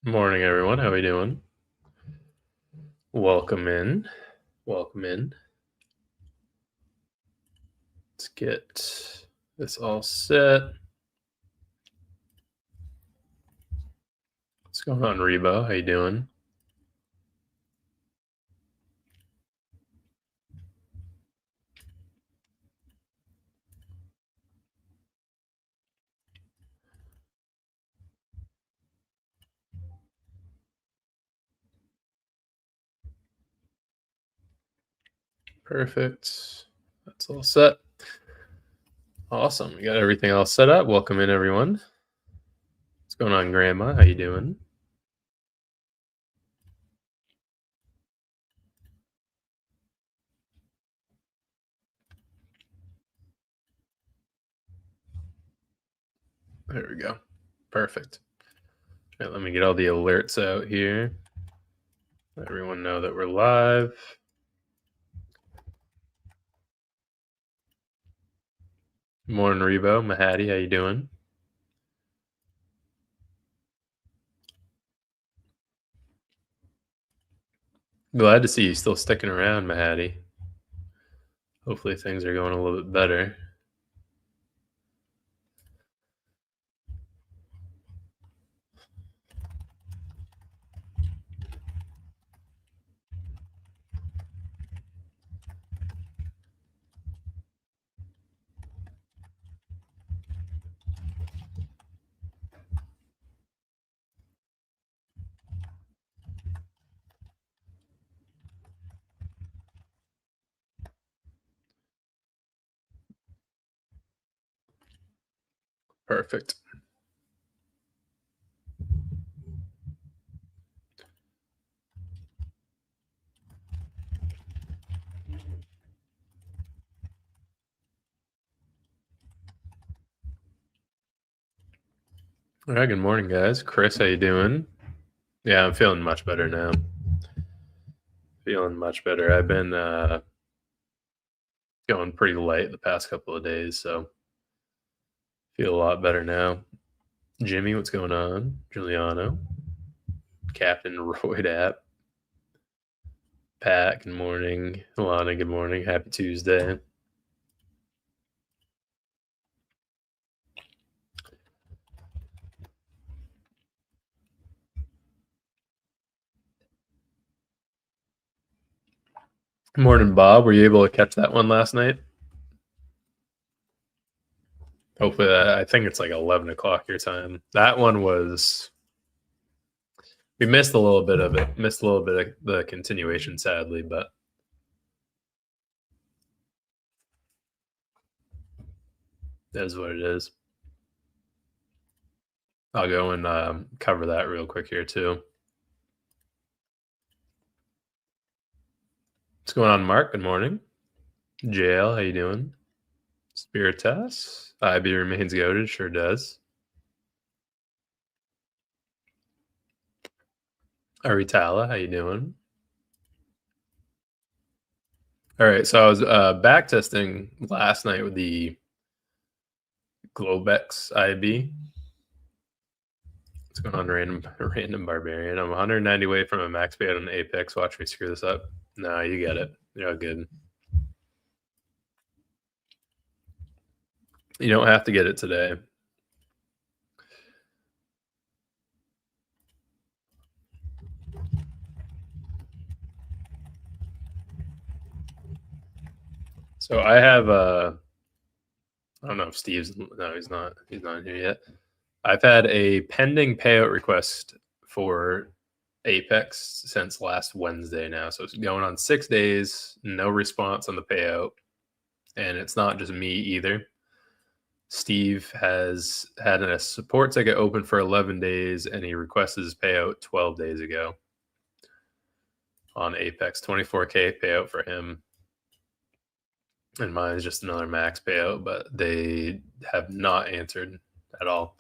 Morning, everyone. How are we doing? Welcome in. Welcome in. Let's get this all set. What's going on, Rebo? How you doing? Perfect. That's all set. Awesome. We got everything all set up. Welcome in, everyone. What's going on, Grandma? How you doing? There we go. Perfect. All right, let me get all the alerts out here. Let everyone know that we're live. Morning, Rebo. Mahadi, how you doing? Glad to see you still sticking around, Mahadi. Hopefully things are going a little bit better. Perfect. All right, good morning, guys. Chris, how you doing? Yeah, I'm feeling much better now. Feeling much better. I've been going pretty light the past couple of days, so feel a lot better now. Jimmy, what's going on? Giuliano, Captain Royd app, Pat, good morning. Alana, good morning. Happy Tuesday. Morning, Bob. Were you able to catch that one last night? Hopefully, I think it's like 11 o'clock your time. That one was. We missed a little bit of it. Missed a little bit of the continuation, sadly, but that is what it is. I'll go and cover that real quick here too. What's going on, Mark? Good morning. JL, how you doing? Spiritas, IB remains goated, sure does. Aritala, how you doing? All right, so I was backtesting last night with the Globex IB. What's going on, random barbarian? I'm 190 away from a max payout on Apex. Watch me screw this up. No, you get it. You're all good. You don't have to get it today. So I have I don't know if Steve's. No, he's not. He's not here yet. I've had a pending payout request for Apex since last Wednesday now. So it's going on 6 days, no response on the payout. And it's not just me either. Steve has had a support ticket open for 11 days and he requested his payout 12 days ago on Apex. 24K payout for him. And mine is just another max payout, but they have not answered at all.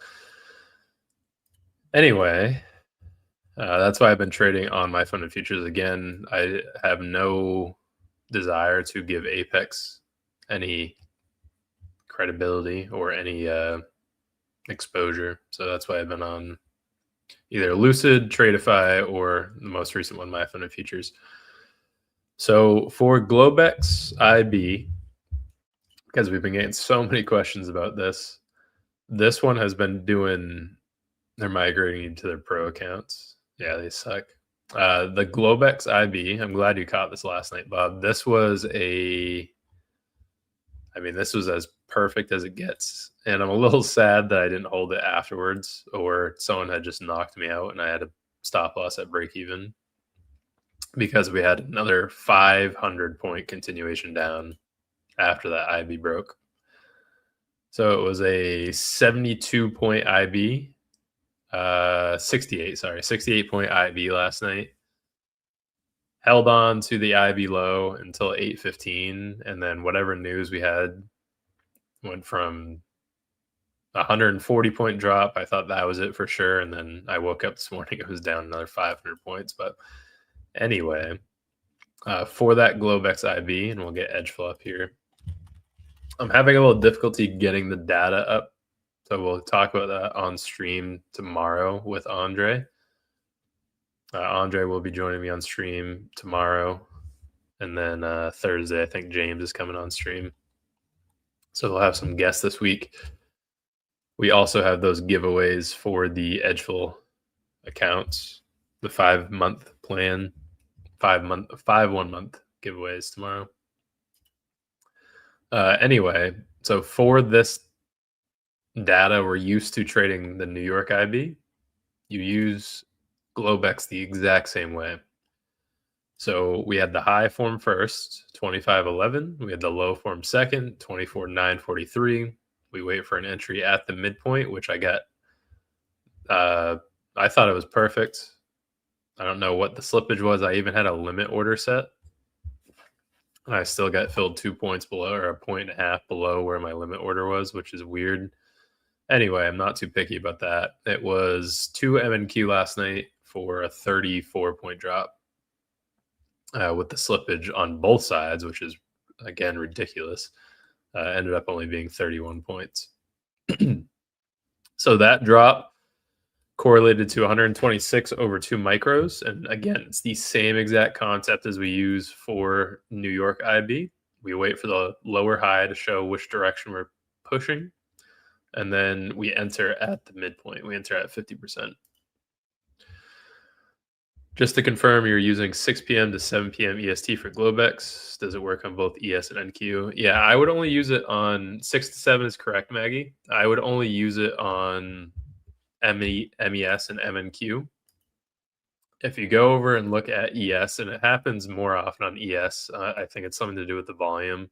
Anyway, that's why I've been trading on my funded futures again. I have no desire to give Apex any credibility or any exposure, so that's why I've been on either Lucid, Tradeify, or the most recent one, My Funded Futures. So for Globex IB, because we've been getting so many questions about this one has been doing, they're migrating into their pro accounts. Yeah, they suck. The Globex IB, I'm glad you caught this last night, Bob. This was this was as perfect as it gets. And I'm a little sad that I didn't hold it afterwards, or someone had just knocked me out and I had a stop loss at break even, because we had another 500-point continuation down after that IB broke. So it was a 72-point IB, 68-point IB last night. Held on to the IB low until 8:15, and then whatever news we had went from 140-point drop. I thought that was it for sure, and then I woke up this morning, it was down another 500 points. But anyway, for that Globex IB, and we'll get edgeful up here, I'm having a little difficulty getting the data up, so we'll talk about that on stream tomorrow with Andre. Andre will be joining me on stream tomorrow, and then Thursday, I think James is coming on stream. So we'll have some guests this week. We also have those giveaways for the edgeful accounts, the 5-month plan, 5 1-month giveaways tomorrow. Anyway, so for this data, we're used to trading the New York IB. You use Globex the exact same way. So we had the high form first, 25.11. We had the low form second, 24.943. We wait for an entry at the midpoint, which I got. I thought it was perfect. I don't know what the slippage was. I even had a limit order set. I still got filled 2 points below, or 1.5 points below where my limit order was, which is weird. Anyway, I'm not too picky about that. It was 2 MNQ last night for a 34-point drop with the slippage on both sides, which is, again, ridiculous. Ended up only being 31 points. So that drop correlated to 126 over 2 micros. And again, it's the same exact concept as we use for New York IB. We wait for the lower high to show which direction we're pushing, and then we enter at the midpoint. We enter at 50%. Just to confirm, you're using 6 p.m. to 7 p.m. EST for Globex. Does it work on both ES and NQ? Yeah, I would only use it on 6 to 7 is correct, Maggie. I would only use it on MES and MNQ. If you go over and look at ES, and it happens more often on ES, I think it's something to do with the volume.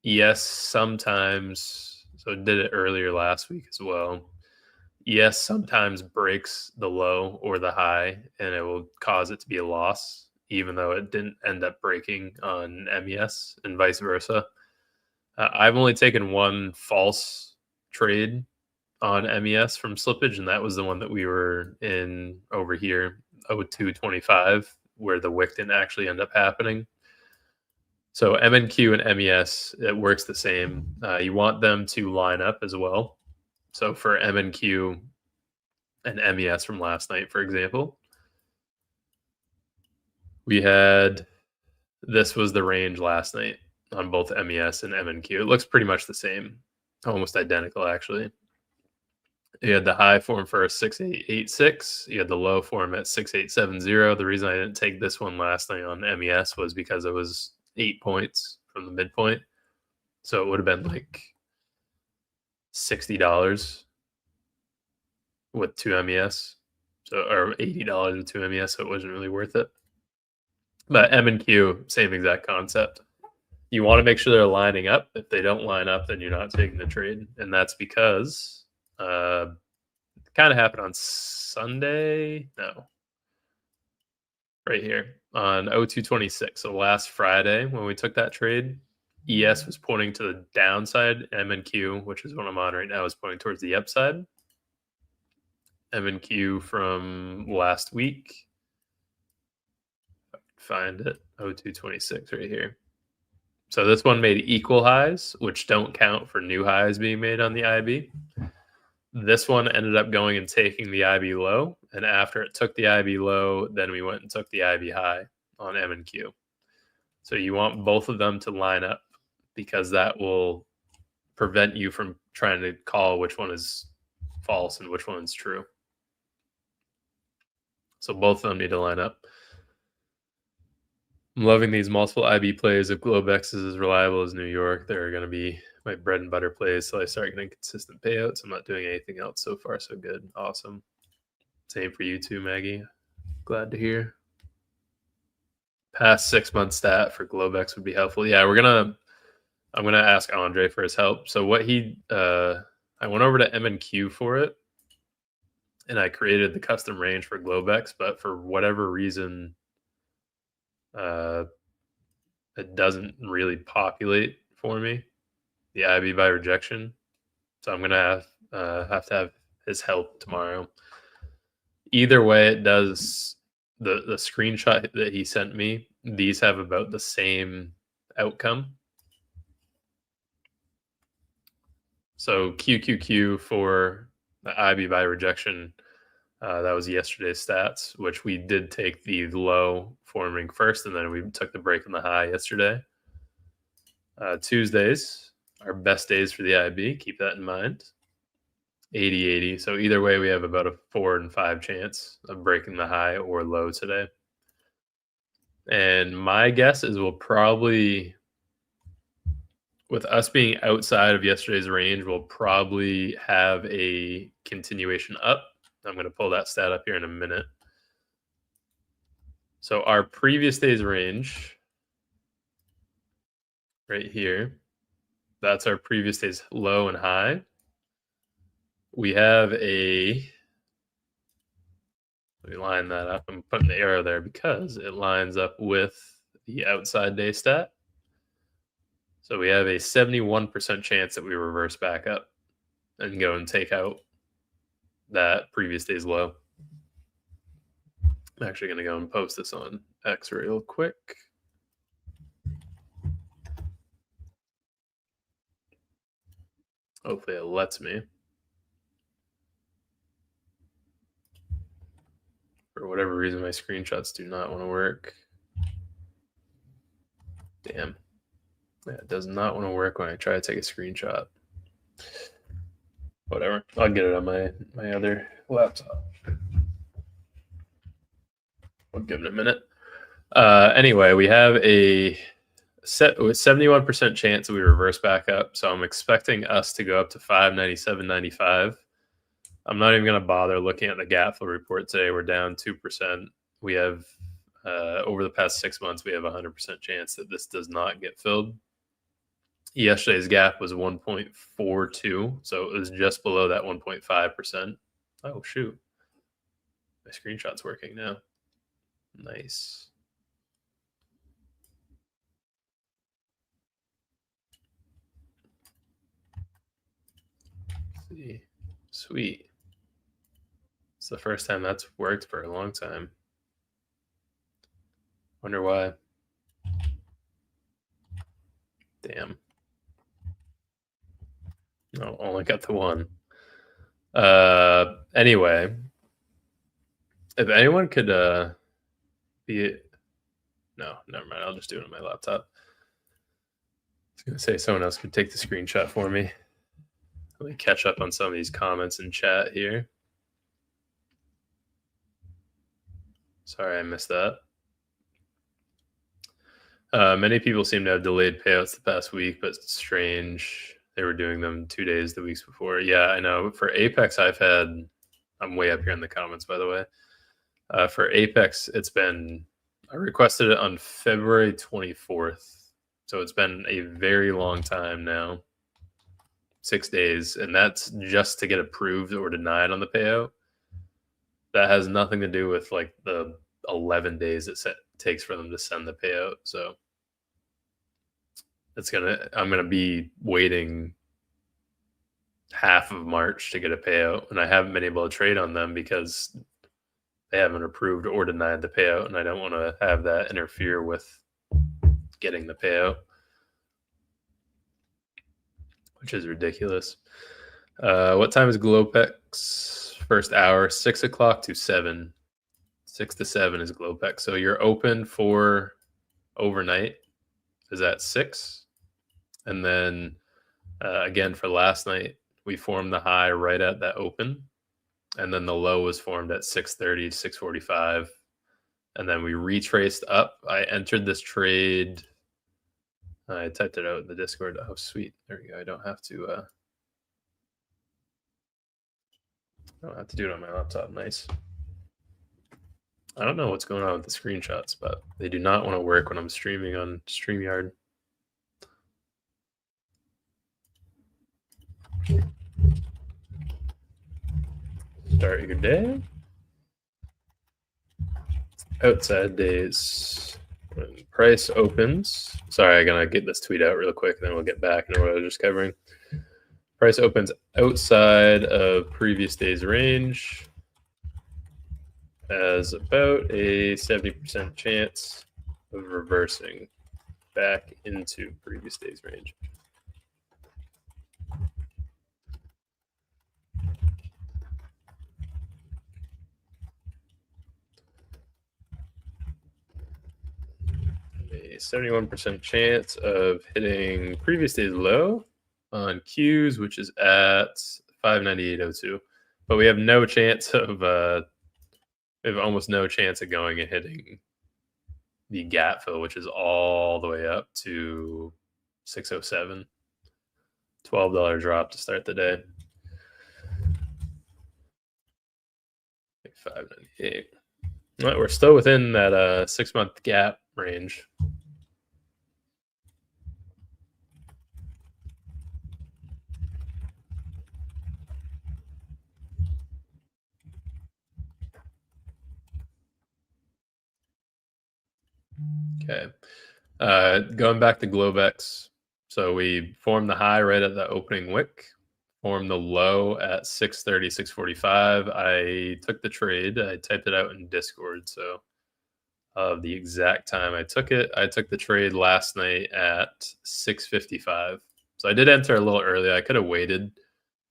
ES sometimes, so it did it earlier last week as well. ES sometimes breaks the low or the high, and it will cause it to be a loss, even though it didn't end up breaking on MES, and vice versa. I've only taken one false trade on MES from slippage, and that was the one that we were in over here, 0225, where the wick didn't actually end up happening. So MNQ and MES, it works the same. You want them to line up as well. So for MNQ and MES from last night, for example, we had, this was the range last night on both MES and MNQ. It looks pretty much the same, almost identical actually. You had the high form for a 6886. You had the low form at 6870. The reason I didn't take this one last night on MES was because it was 8 points from the midpoint. So it would have been like $60 with 2 MES. So, or $80 with 2 MES, so it wasn't really worth it. But M&Q, same exact concept. You want to make sure they're lining up. If they don't line up, then you're not taking the trade. And that's because it kind of happened on Sunday. No. Right here on 0226. So last Friday when we took that trade, ES was pointing to the downside. M&Q, which is what I'm on right now, is pointing towards the upside. M&Q from last week. Find it. 0226 right here. So this one made equal highs, which don't count for new highs being made on the IB. This one ended up going and taking the IB low, and after it took the IB low, then we went and took the IB high on M and Q. So you want both of them to line up because that will prevent you from trying to call which one is false and which one is true. So both of them need to line up. I'm loving these multiple IB plays. If Globex is as reliable as New York, they're going to be my bread and butter plays. So I start getting consistent payouts. I'm not doing anything else. So far, so good. Awesome. Same for you too, Maggie. Glad to hear. Past 6 month stat for Globex would be helpful. Yeah, I'm gonna ask Andre for his help. So what I went over to M&Q for it, and I created the custom range for Globex, but for whatever reason, it doesn't really populate for me, the IB by rejection. So I'm gonna have to have his help tomorrow. Either way, it does. The screenshot that he sent me, these have about the same outcome. So QQQ for the IB by rejection, that was yesterday's stats, which we did take the low forming first, and then we took the break in the high yesterday. Tuesdays are best days for the IB. Keep that in mind. 80-80. So either way, we have about a 4 and 5 chance of breaking the high or low today. And my guess is we'll probably, with us being outside of yesterday's range, we'll probably have a continuation up. I'm going to pull that stat up here in a minute. So our previous day's range right here, that's our previous day's low and high. We have let me line that up. I'm putting the arrow there because it lines up with the outside day stat. So we have a 71% chance that we reverse back up and go and take out that previous day's low. I'm actually going to go and post this on X real quick. Hopefully it lets me. For whatever reason, my screenshots do not want to work. Damn. Yeah, it does not want to work when I try to take a screenshot. Whatever. I'll get it on my other laptop. I'll give it a minute. Anyway, we have a 71% chance that we reverse back up. So I'm expecting us to go up to 597.95. I'm not even going to bother looking at the gap fill report today. We're down 2%. We have, over the past 6 months, we have a 100% chance that this does not get filled. Yesterday's gap was 1.42, so it was just below that 1.5%. Oh, shoot. My screenshot's working now. Nice. Let's see. Sweet. It's the first time that's worked for a long time. Wonder why. Damn. No, only got the one. Anyway, if anyone could be, no, never mind. I'll just do it on my laptop. I was gonna say someone else could take the screenshot for me. Let me catch up on some of these comments in chat here. Sorry, I missed that. Many people seem to have delayed payouts the past week, but it's strange. They were doing them 2 days the weeks before. Yeah, I know. For Apex, I'm way up here in the comments, by the way. For Apex, I requested it on February 24th. So it's been a very long time now, 6 days. And that's just to get approved or denied on the payout. That has nothing to do with like the 11 days it takes for them to send the payout. So I'm gonna be waiting half of March to get a payout, and I haven't been able to trade on them because they haven't approved or denied the payout, and I don't want to have that interfere with getting the payout, which is ridiculous. What time is Globex first hour? 6 o'clock to 7. 6 to 7 is Globex. So you're open for overnight is at 6. And then again for last night, we formed the high right at that open. And then the low was formed at 6:30, 6:45. And then we retraced up. I entered this trade. I typed it out in the Discord. Oh, sweet. There we go. I don't have to do it on my laptop. Nice. I don't know what's going on with the screenshots, but they do not want to work when I'm streaming on StreamYard. Start your day. Outside days. When price opens. Sorry, I'm going to get this tweet out real quick, then we'll get back into what I was just covering. Price opens outside of previous day's range. Has about a 70% chance of reversing back into previous day's range. A 71% chance of hitting previous day's low on Qs, which is at 598.02. But we have no chance of we have almost no chance of going and hitting the gap fill, which is all the way up to 607. $12 drop to start the day. 598. Well, we're still within that 6-month gap range. Okay. Going back to Globex. So we formed the high right at the opening wick, formed the low at 6:30, 6:45. I took the trade. I typed it out in Discord. So the exact time I took it, I took the trade last night at 6:55. So I did enter a little early. I could have waited.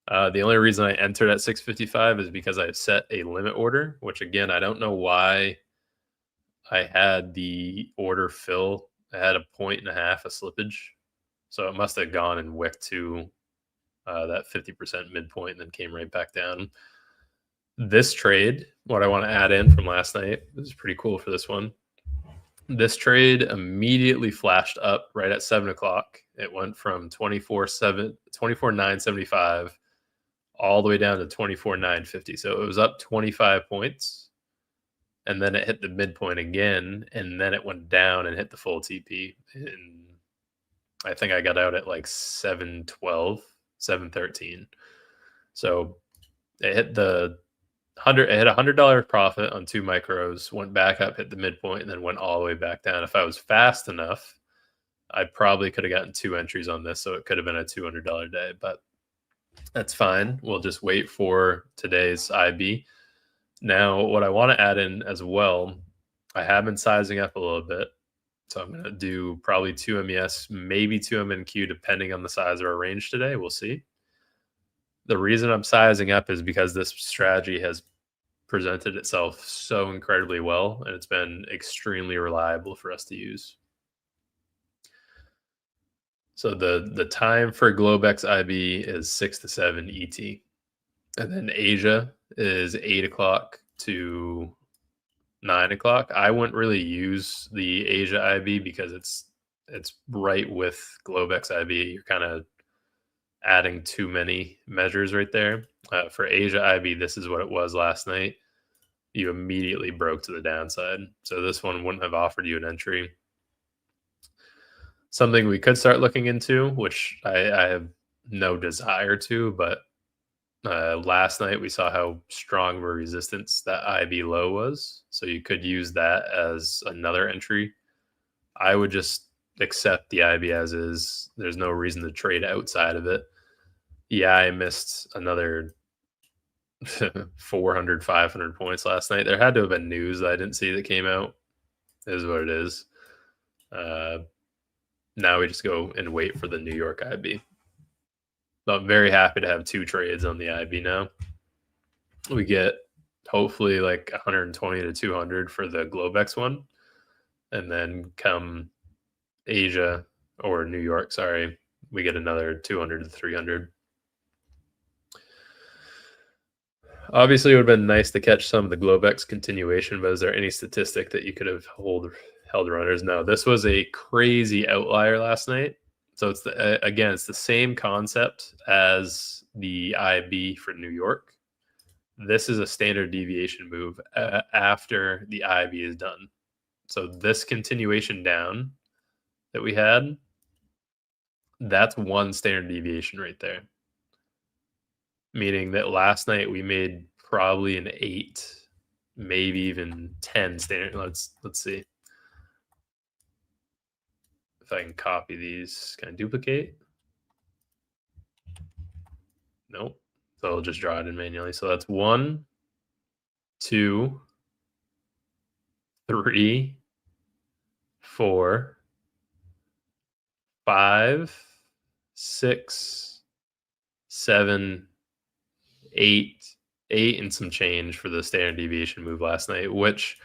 The only reason I entered at 6:55 is because I set a limit order, which again, I don't know why I had the order fill. I had a 1.5 of slippage. So it must have gone and wicked to that 50% midpoint and then came right back down. This trade, what I want to add in from last night, this is pretty cool for this one. This trade immediately flashed up right at 7 o'clock. It went from 24,975 all the way down to 24,950. So it was up 25 points. And then it hit the midpoint again, and then it went down and hit the full TP. And I think I got out at like 712, 713. So it hit the $100 profit on 2 micros, went back up, hit the midpoint, and then went all the way back down. If I was fast enough, I probably could have gotten 2 entries on this, so it could have been a $200 day, but that's fine. We'll just wait for today's IB. Now, what I want to add in as well, I have been sizing up a little bit. So I'm going to do probably 2 MES, maybe 2 MNQ, depending on the size of our range today. We'll see. The reason I'm sizing up is because this strategy has presented itself so incredibly well, and it's been extremely reliable for us to use. So the time for Globex IB is 6 to 7 ET. And then Asia is 8 o'clock to 9 o'clock. I wouldn't really use the Asia IB because it's right with Globex IB. You're kind of adding too many measures right there. For Asia IB, this is what it was last night. You immediately broke to the downside. So this one wouldn't have offered you an entry. Something we could start looking into, which I have no desire to, but last night we saw how strong of a resistance that IB low was. So you could use that as another entry. I would just accept the IB as is. There's no reason to trade outside of it. Yeah, I missed another 400, 500 points last night. There had to have been news that I didn't see that came out. It is what it is. Now we just go and wait for the New York IB. I'm very happy to have 2 trades on the IB now. We get hopefully like 120 to 200 for the Globex one. And then come Asia or New York, sorry, we get another 200 to 300. Obviously, it would have been nice to catch some of the Globex continuation, but is there any statistic that you could have held runners? No, this was a crazy outlier last night. So it's again, it's the same concept as the IB for New York. This is a standard deviation move after the IB is done. So this continuation down that we had, that's one standard deviation right there. Meaning that last night we made probably an 8, maybe even 10 standard. Let's see if I can copy these. Can I duplicate? Nope. So I'll just draw it in manually. So that's 1, 2, 3, 4, 5, 6, 7, 8 and some change for the standard deviation move last night, which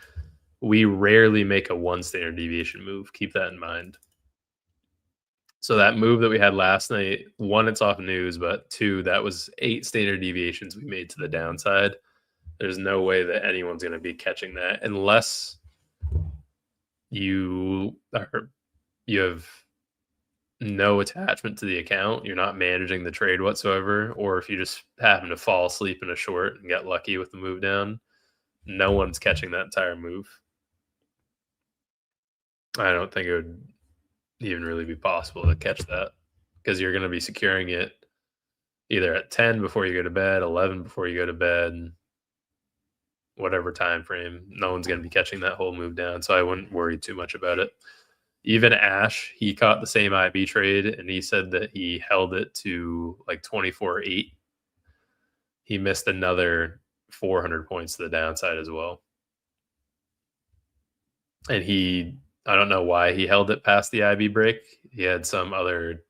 we rarely make a 1 standard deviation move. Keep that in mind. So that move that we had last night, 1, it's off news, but 2, that was 8 standard deviations we made to the downside. There's no way that anyone's going to be catching that unless you have no attachment to the account. You're not managing the trade whatsoever, or if you just happen to fall asleep in a short and get lucky with the move down, no one's catching that entire move. I don't think it would even really be possible to catch that because you're going to be securing it either at 10 before you go to bed, 11 before you go to bed, whatever time frame. No one's going to be catching that whole move down, so I wouldn't worry too much about it. Even Ash, he caught the same IB trade, and he said that he held it to like 24.8. He missed another 400 points to the downside as well. And I don't know why he held it past the IB break. He had some other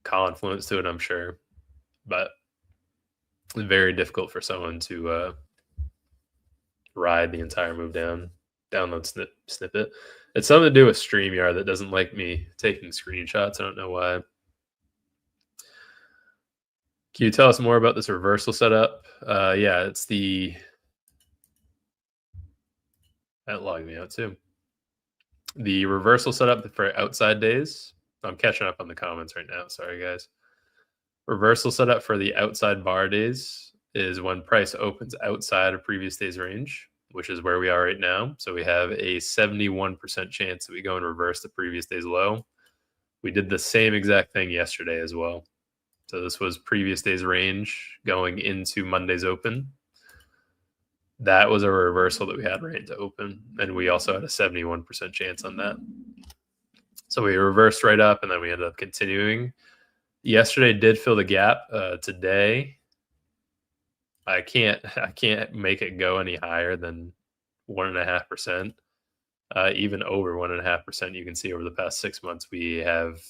confluence to it, I'm sure. But very difficult for someone to ride the entire move down. Download snippet. It's something to do with StreamYard that doesn't like me taking screenshots. I don't know why. Can you tell us more about this reversal setup? Yeah, it's that logged me out too. The reversal setup for outside days. I'm catching up on the comments right now. Sorry, guys. Reversal setup for the outside bar days is when price opens outside of previous day's range, which is where we are right now. So we have a 71% chance that we go and reverse the previous day's low. We did the same exact thing yesterday as well. So this was previous day's range going into Monday's open. That was a reversal that we had right to open. And we also had a 71% chance on that. So we reversed right up and then we ended up continuing. Yesterday did fill the gap. Today, I can't make it go any higher than 1.5%. Even over 1.5%, you can see over the past 6 months we haven't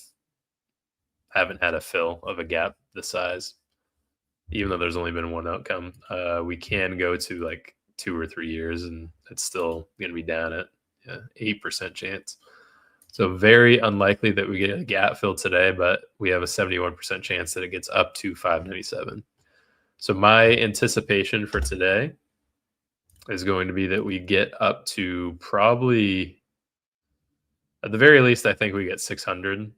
had a fill of a gap this size. Even though there's only been one outcome, we can go to like 2 or 3 years, and it's still going to be down at 8% chance. So very unlikely that we get a gap fill today, but we have a 71% chance that it gets up to 597. So my anticipation for today is going to be that we get up to probably, at the very least, I think we get 600.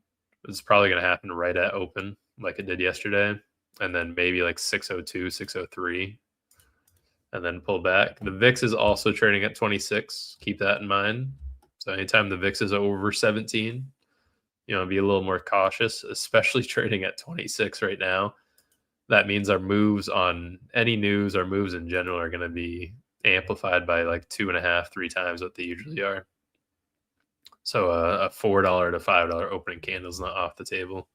It's probably going to happen right at open like it did yesterday. And then maybe like 602, 603, and then pull back. The VIX is also trading at 26. Keep that in mind. So anytime the VIX is over 17, be a little more cautious, especially trading at 26 right now. That means our moves on any news, our moves in general are going to be amplified by like 2.5, 3 times what they usually are. So a $4 to $5 opening candle is not off the table.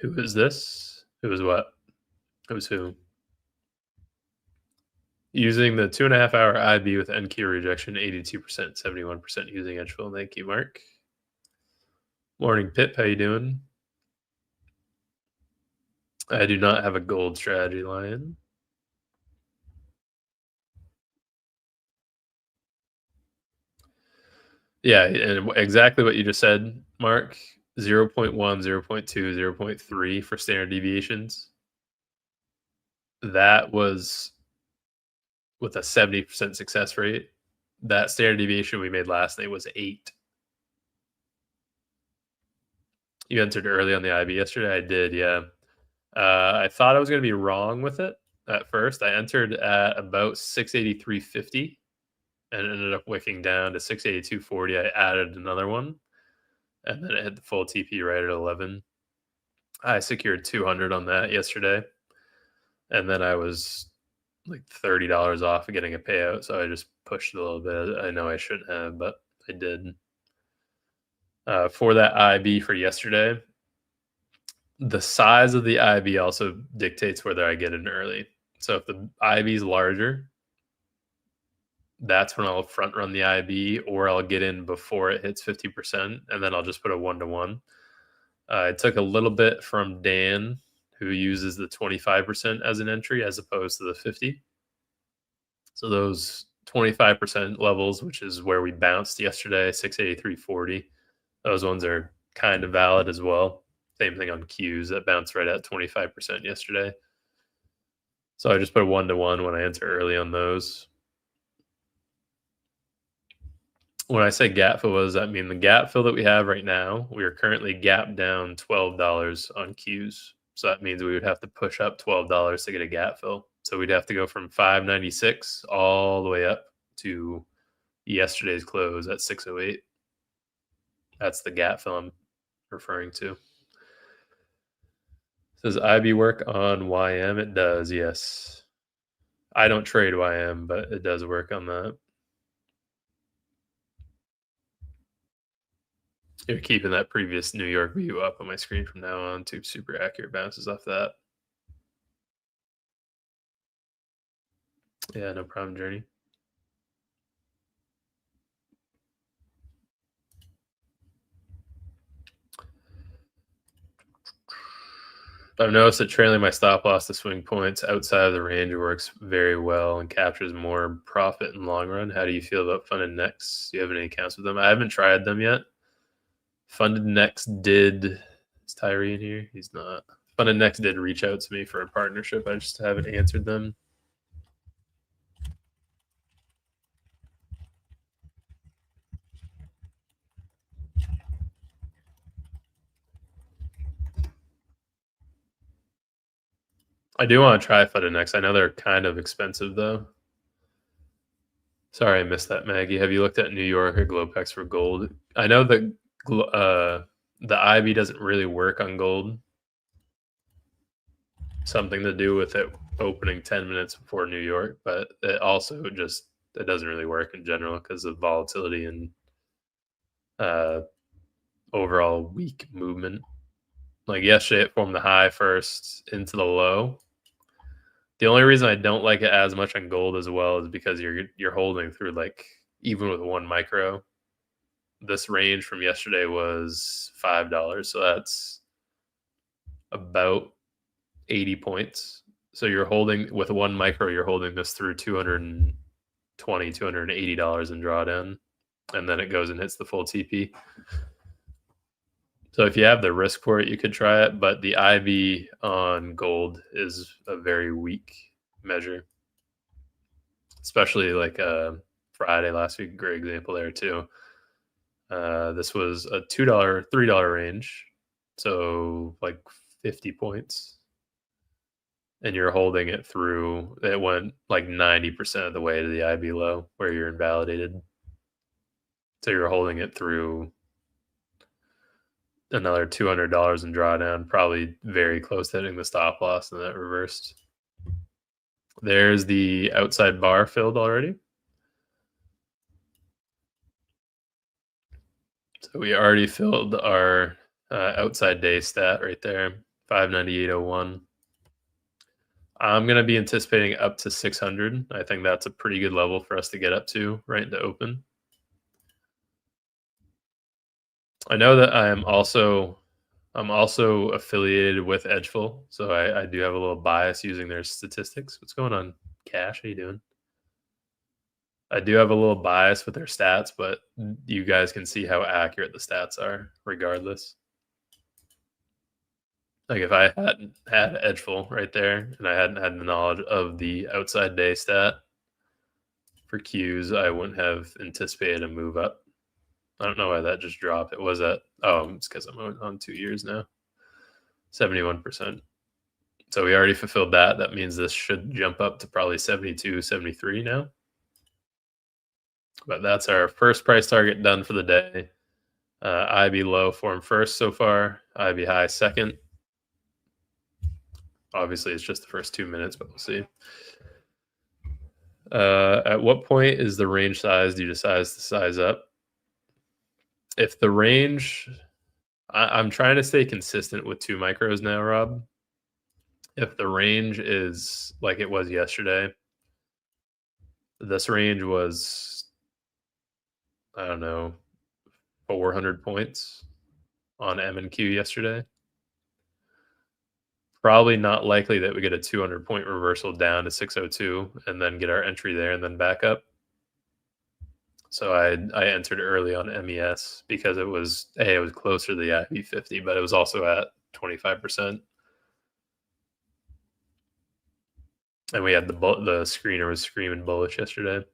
Who is this? Who is what? Who's who? Using the 2.5 hour IB with NQ rejection, 82%, 71% using edgeful. Thank you, Mark. Morning, Pip. How you doing? I do not have a gold strategy, Lion. Yeah, and exactly what you just said, Mark. 0.1, 0.2, 0.3 for standard deviations. That was with a 70% success rate. That standard deviation we made last night was 8. You entered early on the IB yesterday? I did, yeah. I thought I was going to be wrong with it at first. I entered at about 683.50 and ended up wicking down to 682.40. I added another one, and then it hit the full TP right at 11. I secured 200 on that yesterday, and then I was like $30 off of getting a payout, so I just pushed a little bit. I know I shouldn't have, but I did. For that IB for yesterday, the size of the IB also dictates whether I get in early. So if the IB is larger, that's when I'll front run the IB, or I'll get in before it hits 50%, and then I'll just put a 1-to-1. I took a little bit from Dan, who uses the 25% as an entry as opposed to the 50. So those 25% levels, which is where we bounced yesterday, 683.40, those ones are kind of valid as well. Same thing on Qs that bounced right at 25% yesterday. So I just put a 1-to-1 when I enter early on those. When I say gap fill, what does that mean? The gap fill that we have right now, we are currently gap down $12 on Qs. So that means we would have to push up $12 to get a gap fill. So we'd have to go from 596 all the way up to yesterday's close at 608. That's the gap fill I'm referring to. Does IB work on YM? It does, yes. I don't trade YM, but it does work on that. You're keeping that previous New York view up on my screen from now on. Two super accurate bounces off that. Yeah, no problem, Journey. I've noticed that trailing my stop loss to swing points outside of the range works very well and captures more profit in the long run. How do you feel about funded next? Do you have any accounts with them? I haven't tried them yet. Funded next did. Is Tyree in here? He's not. Funded next did reach out to me for a partnership. I just haven't answered them. I do want to try Funded next. I know they're kind of expensive though. Sorry, I missed that, Maggie. Have you looked at New York or Globex for gold? I know that the IB doesn't really work on gold. Something to do with it opening 10 minutes before New York, but it also just it doesn't really work in general because of volatility and overall weak movement. Like yesterday, it formed the high first into the low. The only reason I don't like it as much on gold as well is because you're holding through like even with 1 micro. This range from yesterday was $5, so that's about 80 points. So you're holding with 1 micro, you're holding this through $220, $280 in drawdown, and then it goes and hits the full TP. So if you have the risk for it, you could try it, but the IB on gold is a very weak measure, especially like Friday last week. Great example there too. This was a $2, $3 range, so like 50 points, and you're holding it through. It went like 90% of the way to the IB low where you're invalidated. So you're holding it through another $200 in drawdown, probably very close to hitting the stop loss, and that reversed. There's the outside bar filled already. So we already filled our outside day stat right there, 598.01. I'm going to be anticipating up to 600. I think that's a pretty good level for us to get up to right into open. I know that I'm also affiliated with Edgeful, so I do have a little bias using their statistics. What's going on, Cash? How you doing? I do have a little bias with their stats, but you guys can see how accurate the stats are regardless. Like if I hadn't had Edgeful right there and I hadn't had the knowledge of the outside day stat for Qs, I wouldn't have anticipated a move up. I don't know why that just dropped. It was at, it's because I'm on 2 years now. 71%. So we already fulfilled that. That means this should jump up to probably 72, 73 now. But that's our first price target done for the day. IB low form first so far. IB high second. Obviously, it's just the first 2 minutes, but we'll see. At what point is the range size? Do you decide to size up? If the range, I'm trying to stay consistent with 2 micros now, Rob. If the range is like it was yesterday, this range was, I don't know, 400 points on M and Q yesterday. Probably not likely that we get a 200 point reversal down to 602 and then get our entry there and then back up. So I entered early on MES because it was closer to the IB 50, but it was also at 25%. And we had the screener was screaming bullish yesterday.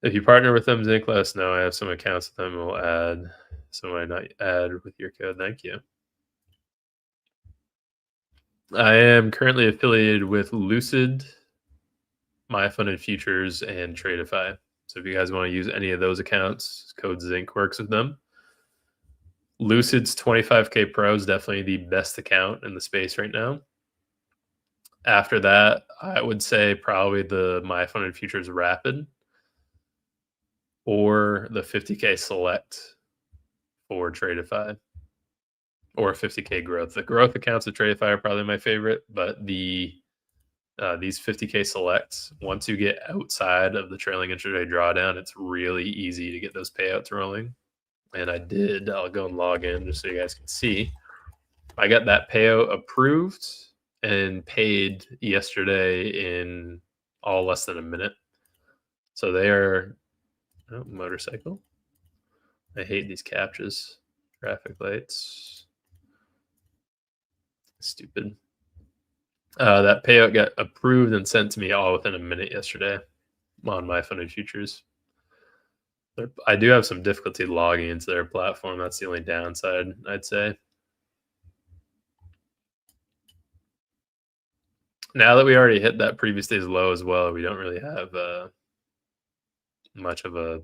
If you partner with them, Zinc, let us know. I have some accounts with them. We'll add. So why not add with your code? Thank you. I am currently affiliated with Lucid, MyFunded Futures, and Tradeify. So if you guys want to use any of those accounts, code Zinc works with them. Lucid's 25K Pro is definitely the best account in the space right now. After that, I would say probably the MyFunded Futures Rapid or the 50K Select for Tradeify or 50K Growth. The growth accounts of Tradeify are probably my favorite, but these 50K Selects, once you get outside of the trailing intraday drawdown, it's really easy to get those payouts rolling. And I'll go and log in just so you guys can see. I got that payout approved and paid yesterday in all less than a minute. So they are, motorcycle. I hate these captchas. Traffic lights. Stupid. That payout got approved and sent to me all within a minute yesterday on MyFunded Futures. I do have some difficulty logging into their platform. That's the only downside, I'd say. Now that we already hit that previous day's low as well, we don't really have much of a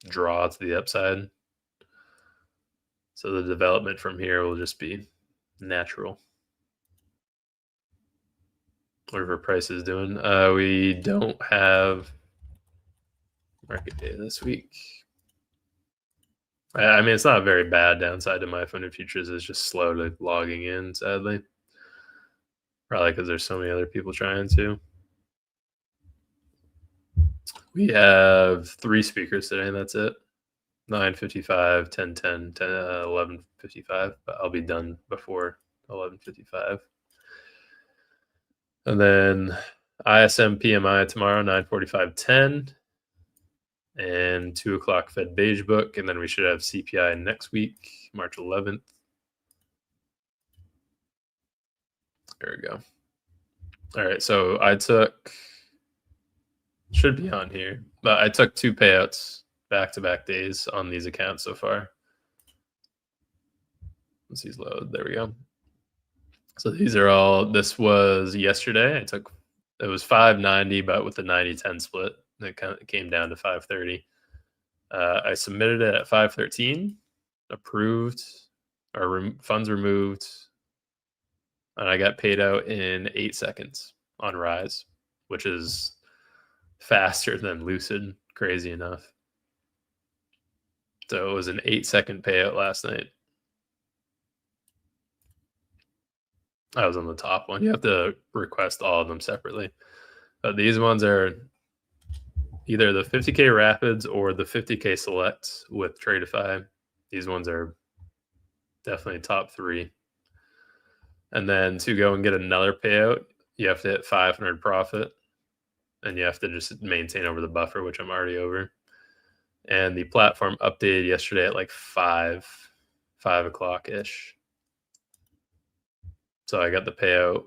draw to the upside. So the development from here will just be natural. Whatever price is doing. We don't have market data this week. I mean, it's not a very bad downside to MyFunded Futures. It's just slow to logging in, sadly. Probably because there's so many other people trying to. We have 3 speakers today, and that's it. 9:55, 10:10, 11:55, but I'll be done before 11:55. And then ISM PMI tomorrow, 9:45, 10. And 2 o'clock Fed Beige Book. And then we should have CPI next week, March 11th. There we go. All right, so I took, should be on here, but I took 2 payouts back-to-back days on these accounts so far. Let's see, load. There we go. So these are all, this was yesterday. It was 590, but with the 90-10 split, it kind of came down to 530. I submitted it at 513, approved, or funds removed, and I got paid out in 8 seconds on Rise, which is faster than Lucid, crazy enough. So it was an 8-second payout last night. I was on the top one. You have to request all of them separately. But these ones are either the 50K Rapids or the 50K Selects with Tradeify. These ones are definitely top 3. And then to go and get another payout, you have to hit 500 profit, and you have to just maintain over the buffer, which I'm already over. And the platform updated yesterday at like 5 o'clock ish. So I got the payout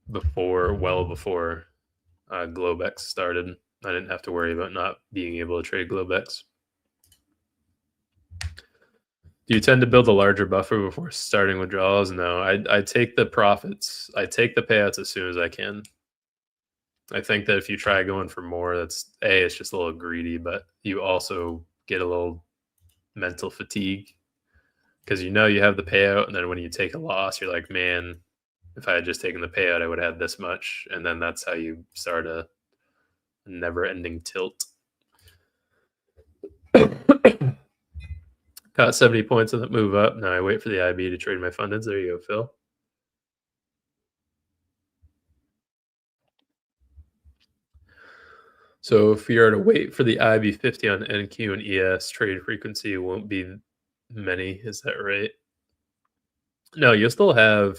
well before Globex started. I didn't have to worry about not being able to trade Globex. Do you tend to build a larger buffer before starting withdrawals? No, I take the profits. I take the payouts as soon as I can. I think that if you try going for more, it's just a little greedy, but you also get a little mental fatigue because you have the payout, and then when you take a loss, you're like, man, if I had just taken the payout, I would have had this much, and then that's how you start a never-ending tilt. Got 70 points on that move up. Now I wait for the IB to trade my fundeds. There you go, Phil. So if you're to wait for the IB 50 on NQ and ES, trade frequency won't be many. Is that right? No, you'll still have.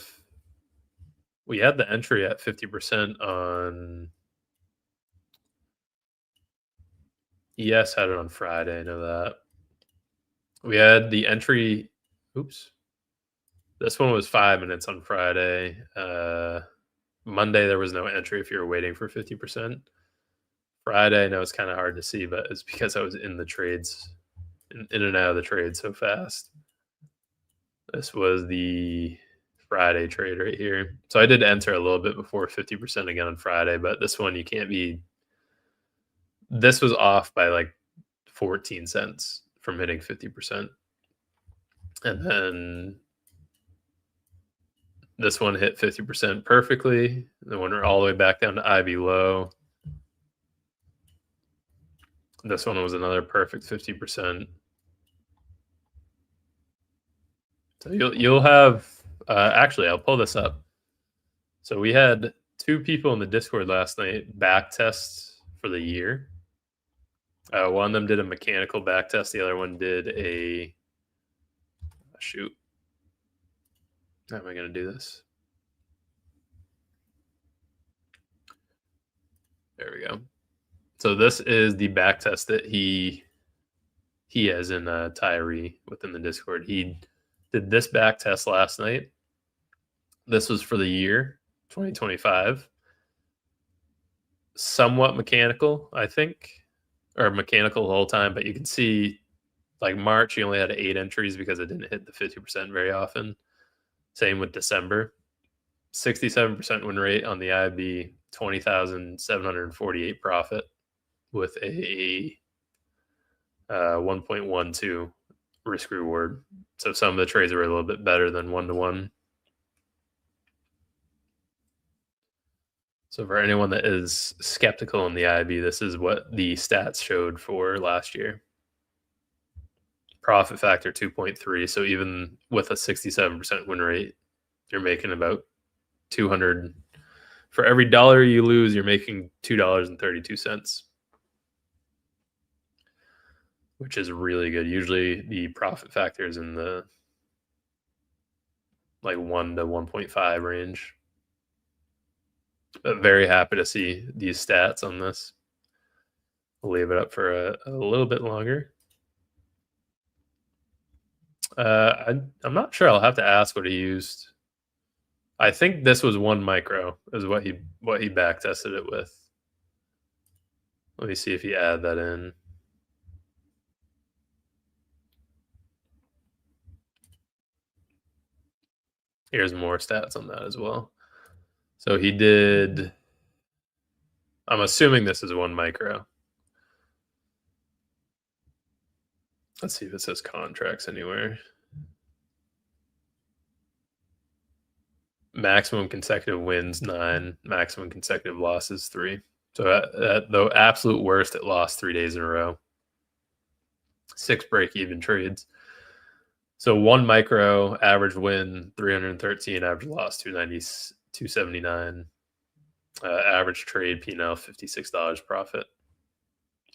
We had the entry at 50% on ES. Had it on Friday. I know that. We had the entry. Oops. This one was 5 minutes on Friday. Monday there was no entry if you were waiting for 50%. Friday, I know it's kind of hard to see, but it's because I was in the trades, in and out of the trade so fast. This was the Friday trade right here. So I did enter a little bit before 50% again on Friday, but this one you can't be. This was off by like 14 cents from hitting 50%. And then this one hit 50% perfectly. Then went all the way back down to IB low. This one was another perfect 50%. So you'll have actually, I'll pull this up. So we had 2 people in the Discord last night back tests for the year. One of them did a mechanical back test. The other one did a shoot. How am I going to do this? There we go. So this is the back test that he has in Tyree within the Discord. He did this back test last night. This was for the year 2025. Somewhat mechanical, I think, or mechanical the whole time, but you can see like March, he only had 8 entries because it didn't hit the 50% very often. Same with December. 67% win rate on the IB, 20,748 profit with a 1.12 risk reward. So some of the trades were a little bit better than 1-to-1. So for anyone that is skeptical in the IB, this is what the stats showed for last year. Profit factor 2.3. So even with a 67% win rate, you're making about 200. For every dollar you lose, you're making $2.32, which is really good. Usually the profit factor is in the like 1 to 1.5 range. But very happy to see these stats on this. We'll leave it up for a little bit longer. I'm not sure. I'll have to ask what he used. I think this was 1 micro is what he back tested it with. Let me see if he add that in. Here's more stats on that as well. So he did. I'm assuming this is 1 micro. Let's see if it says contracts anywhere. Maximum consecutive wins 9, maximum consecutive losses 3. So at the absolute worst, it lost 3 days in a row. 6 break-even trades. So 1 micro, average win 313, average loss 279, average trade P&L $56 profit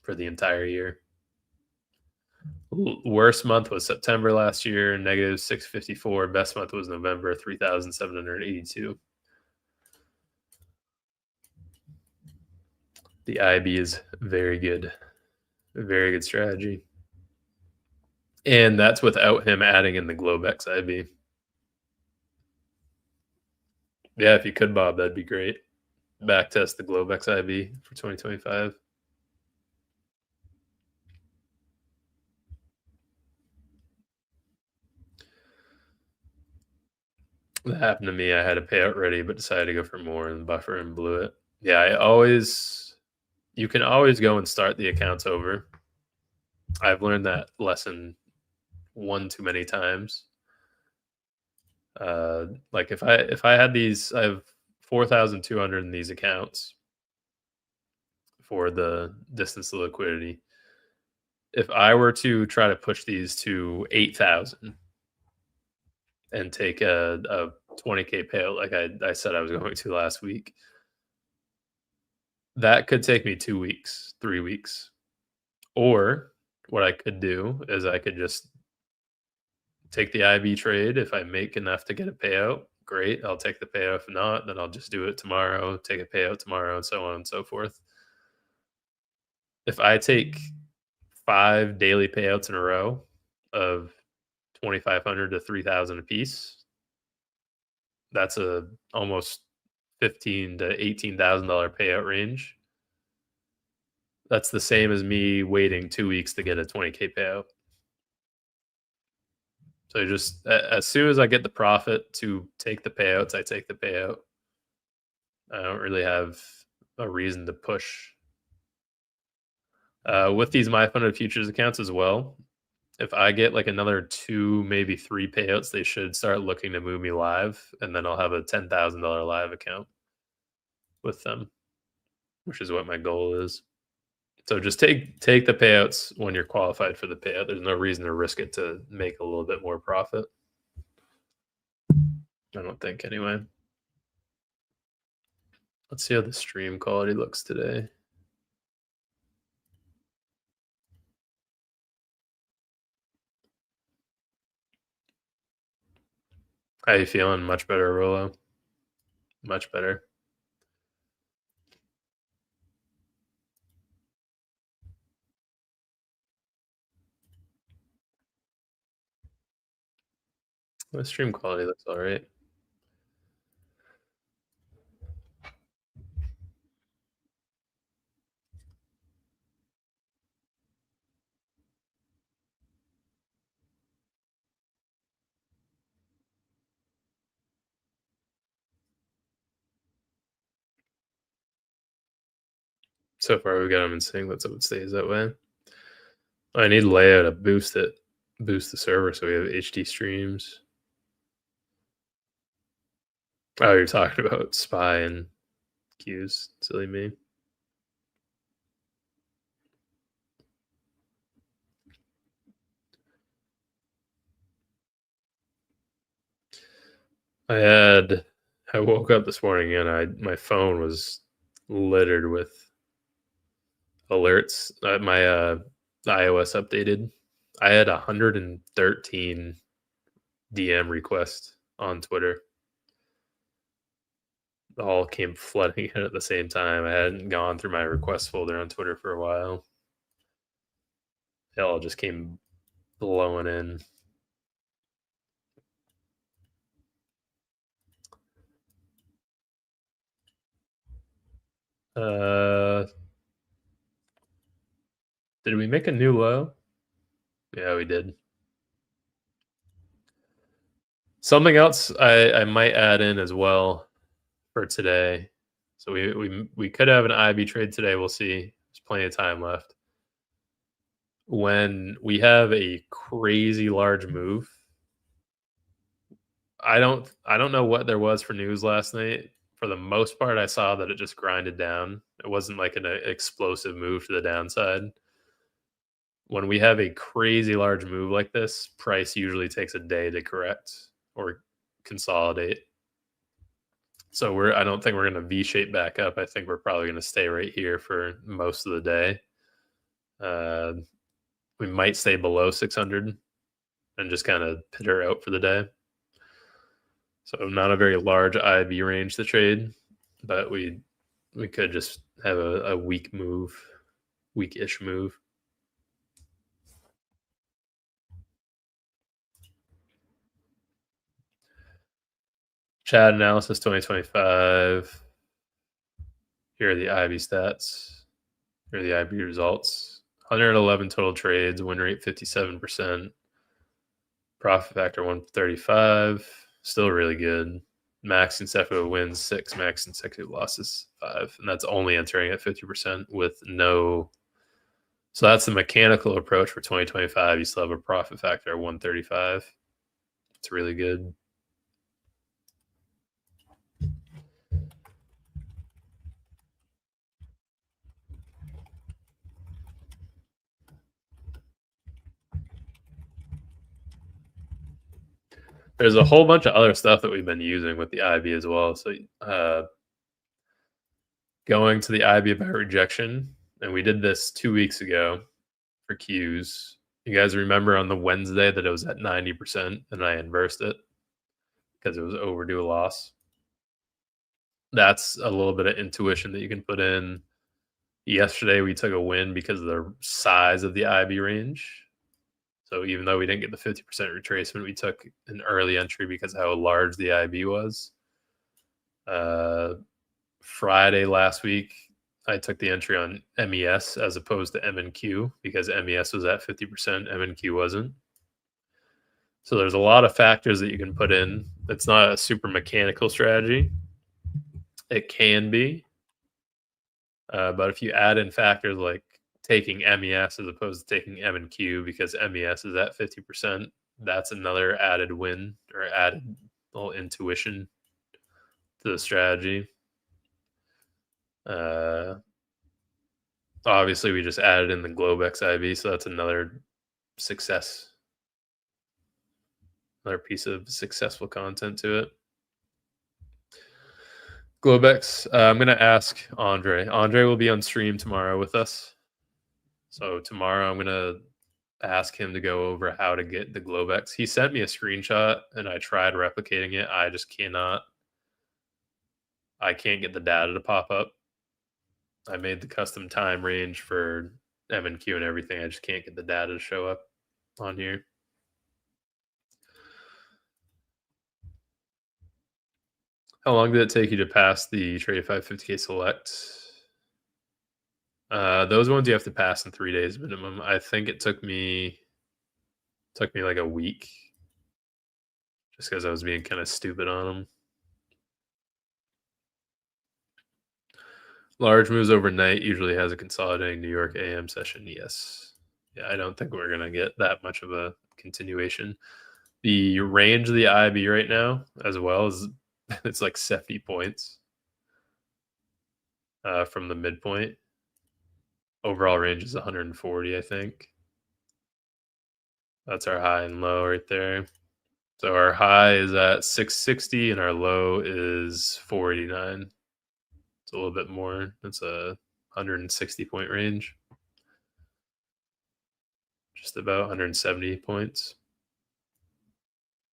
for the entire year. Worst month was September last year, negative 654. Best month was November, 3,782. The IB is very good. A very good strategy. And that's without him adding in the Globex IB. Yeah, if you could, Bob, that'd be great. Backtest the Globex IB for 2025. That happened to me. I had a payout ready, but decided to go for more and buffer and blew it. Yeah, you can always go and start the accounts over. I've learned that lesson one too many times. Like if I had these, I have 4,200 in these accounts for the distance to liquidity. If I were to try to push these to 8,000 and take a 20K payout like I said I was going to last week, that could take me 2 weeks, 3 weeks. Or what I could do is I could just take the IB trade. If I make enough to get a payout, great. I'll take the payout. If not, then I'll just do it tomorrow, take a payout tomorrow, and so on and so forth. If I take 5 daily payouts in a row of 2,500 to 3,000 a piece, that's a almost $15,000 to $18,000 payout range. That's the same as me waiting 2 weeks to get a 20K payout. So just as soon as I get the profit to take the payouts, I take the payout. I don't really have a reason to push. With these My Funded Futures accounts as well, if I get like another 2, maybe 3 payouts, they should start looking to move me live, and then I'll have a $10,000 live account with them, which is what my goal is. So just take the payouts when you're qualified for the payout. There's no reason to risk it to make a little bit more profit. I don't think, anyway. Let's see how the stream quality looks today. How you feeling? Much better, Rolo? Much better. The stream quality looks all right. So far, we got them in sync. Let's hope it stays that way. I need layout to boost the server so we have HD streams. Oh, you're talking about SPY and Qs. Silly me. I woke up this morning and my phone was littered with alerts. My iOS updated. I had 113 DM requests on Twitter. All came flooding in at the same time. I hadn't gone through my request folder on Twitter for a while. It all just came blowing in. Did we make a new low? Yeah, we did. Something else I might add in as well for today. So we could have an IB trade today. We'll see. There's plenty of time left. When we have a crazy large move, I don't know what there was for news last night. For the most part, I saw that it just grinded down. It wasn't like an explosive move to the downside. when we have a crazy large move like this, price usually takes a day to correct or consolidate. So I don't think we're going to V-shape back up. I think we're probably going to stay right here for most of the day. We might stay below 600 and just kind of pitter out for the day. So not a very large IB range to trade, but we could just have a weak move, weak-ish move. Chad analysis 2025. Here are the IB stats. Here are the IB results. 111 total trades, win rate 57%, profit factor 135. Still really good. Max consecutive wins 6, max consecutive losses 5, and that's only entering at 50% with no. So that's the mechanical approach for 2025. You still have a profit factor of 135. It's really good. There's a whole bunch of other stuff that we've been using with the IB as well. So going to the IB about rejection, and we did this 2 weeks ago for Qs. You guys remember on the Wednesday that it was at 90% and I inversed it because it was overdue a loss. That's a little bit of intuition that you can put in. Yesterday we took a win because of the size of the IB range. So even though we didn't get the 50% retracement, we took an early entry because of how large the IB was. Friday last week, I took the entry on MES as opposed to MNQ because MES was at 50%, MNQ wasn't. So there's a lot of factors that you can put in. It's not a super mechanical strategy. It can be. But if you add in factors like taking MES as opposed to taking MNQ because MES is at 50%, that's another added win or added little intuition to the strategy. Obviously, we just added in the Globex IB, so that's another success, another piece of successful content to it. Globex, I'm going to ask Andre. Andre will be on stream tomorrow with us. So tomorrow I'm going to ask him to go over how to get the Globex. He sent me a screenshot and I tried replicating it. I just cannot. I can't get the data to pop up. I made the custom time range for MNQ and everything. I just can't get the data to show up on here. How long did it take you to pass the Trade 550K Select? Those ones you have to pass in 3 days minimum. I think it took me like a week just because I was being kind of stupid on them. Large moves overnight usually has a consolidating New York AM session. Yes. Yeah, I don't think we're going to get that much of a continuation. The range of the IB right now, as well as it's like 70 points from the midpoint. Overall range is 140, I think. That's our high and low right there. So our high is at 660 and our low is 489. It's a little bit more. It's a 160 point range. Just about 170 points.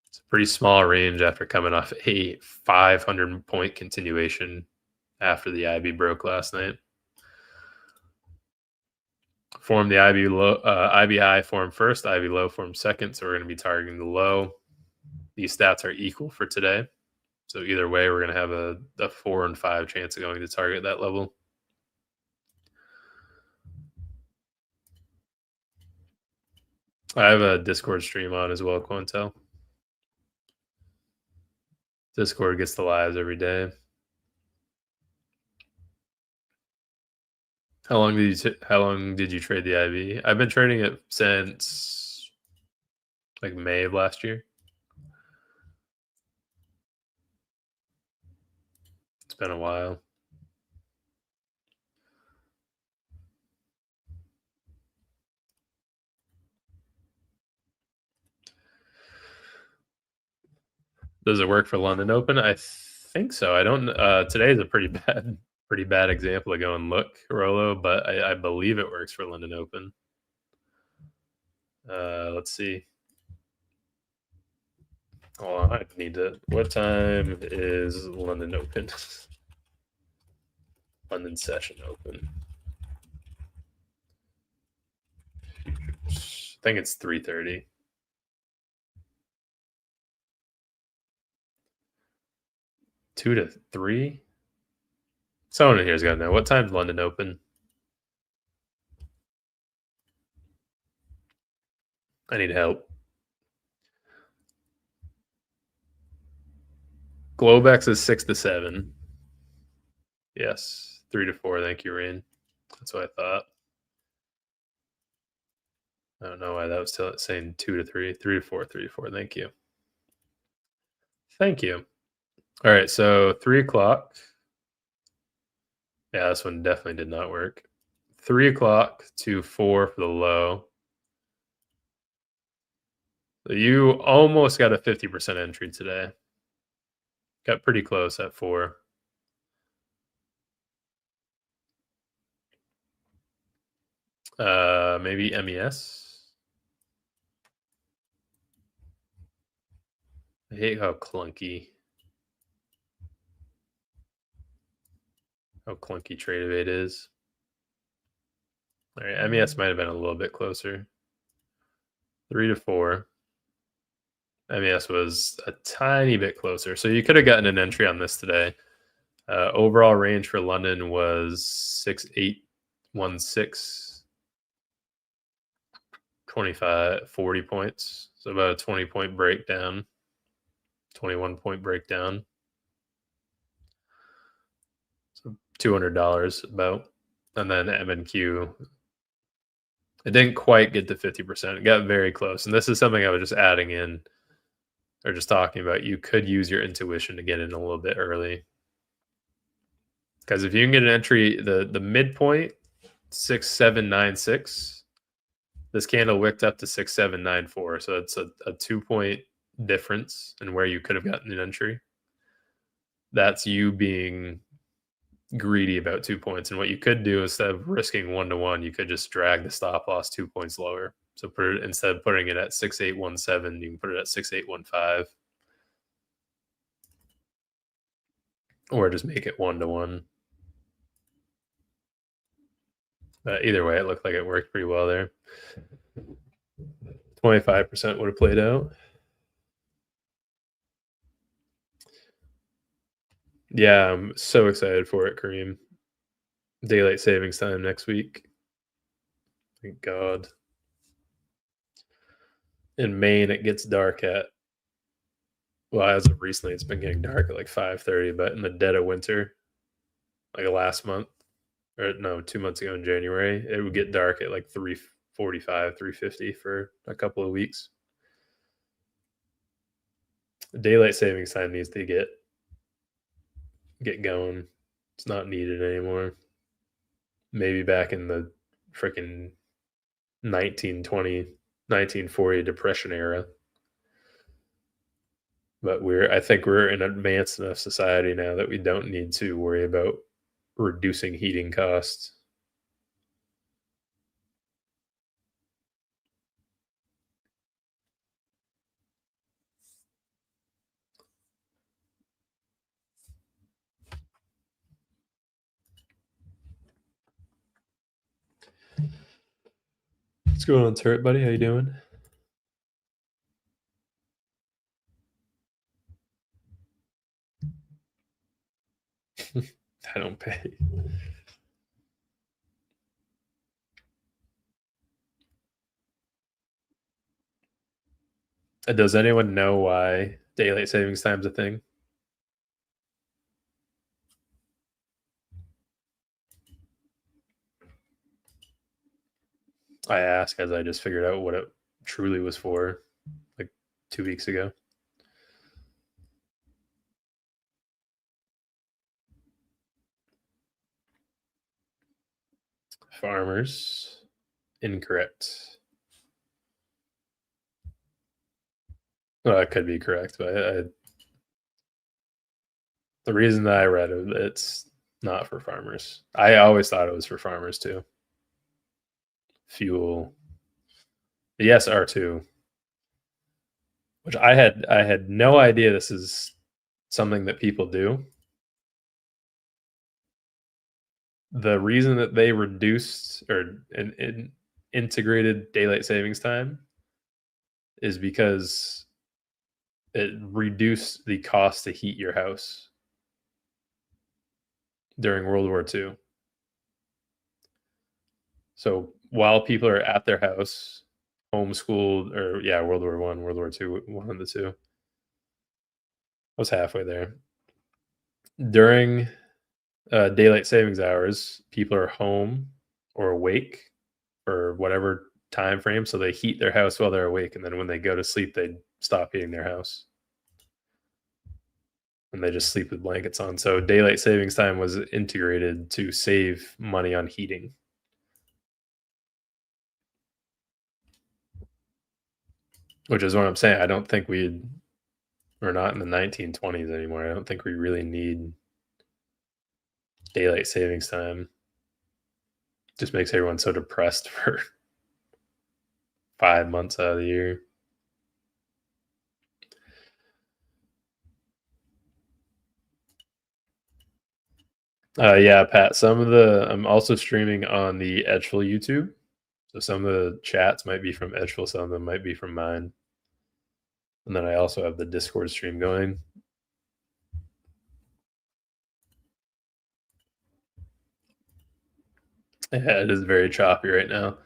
It's a pretty small range after coming off a 500 point continuation after the IB broke last night. Form the IB low, IB high form first, IB low form second. So we're going to be targeting the low. These stats are equal for today. So either way, we're going to have a 4 and 5 chance of going to target that level. I have a Discord stream on as well, Quantel. Discord gets the lives every day. How long did you trade the IB? I've been trading it since like May of last year. It's been a while. Does it work for London Open? I think so. I don't. Today is a pretty bad example to go and look, Rolo, but I believe it works for London Open. Let's see. Hold on, I need to. What time is London Open? London session open. I think it's 3:30. 2 to 3. Someone in here's got to know what time's London Open. I need help. Globex is 6 to 7. Yes, 3 to 4. Thank you, Rain. That's what I thought. I don't know why that was saying 2 to 3. 3 to 4. 3 to 4. Thank you. Thank you. All right, so 3 o'clock. Yeah, this one definitely did not work. 3 o'clock to 4 for the low. So you almost got a 50% entry today. Got pretty close at 4. Maybe MES. I hate how clunky Trade of 8 is. All right, MES might have been a little bit closer. 3 to 4. MES was a tiny bit closer. So you could have gotten an entry on this today. Overall range for London was 6.816, 25, 40 points. So about a 20-point breakdown, 21-point breakdown. So $200 about. And then MNQ, it didn't quite get to 50%. It got very close. And this is something I was just adding in or just talking about. You could use your intuition to get in a little bit early. Because if you can get an entry, the midpoint, 6.796, this candle wicked up to 6.794. So it's a 2-point difference in where you could have gotten an entry. That's you being greedy about 2 points. And what you could do, instead of risking 1-to-1, you could just drag the stop loss 2 points lower. So instead of putting it at 6.817, you can put it at 6.815. Or just make it 1-to-1. Either way, it looked like it worked pretty well there. 25% would have played out. Yeah, I'm so excited for it, Kareem. Daylight savings time next week. Thank God. In Maine, it gets dark at, well, as of recently, it's been getting dark at like 5:30, but in the dead of winter, like last month, or no, 2 months ago in January, it would get dark at like 3:45, 3:50 for a couple of weeks. Daylight savings time needs to get going. It's not needed anymore. Maybe back in the freaking 1920, 1940 depression era. But I think we're in an advanced enough society now that we don't need to worry about reducing heating costs. What's going on, Turret buddy? How you doing? I don't pay. Does anyone know why daylight savings time is a thing? I ask as I just figured out what it truly was for like 2 weeks ago. Farmers, incorrect. Well, that could be correct, but The reason that I read it, it's not for farmers. I always thought it was for farmers too. Fuel. The SR2, which I had no idea this is something that people do. The reason that they reduced or integrated daylight savings time is because it reduced the cost to heat your house during World War II. So while people are at their house, homeschooled, or yeah, World War One, World War Two, one of the two. I was halfway there. During daylight savings hours, people are home or awake for whatever time frame, so they heat their house while they're awake, and then when they go to sleep, they stop heating their house. And they just sleep with blankets on. So daylight savings time was integrated to save money on heating. Which is what I'm saying. I don't think we're not in the 1920s anymore. I don't think we really need daylight savings time. Just makes everyone so depressed for 5 months out of the year. Yeah, Pat. I'm also streaming on the Edgeful YouTube. So some of the chats might be from Edgeful, some of them might be from mine. And then I also have the Discord stream going. Yeah, it is very choppy right now.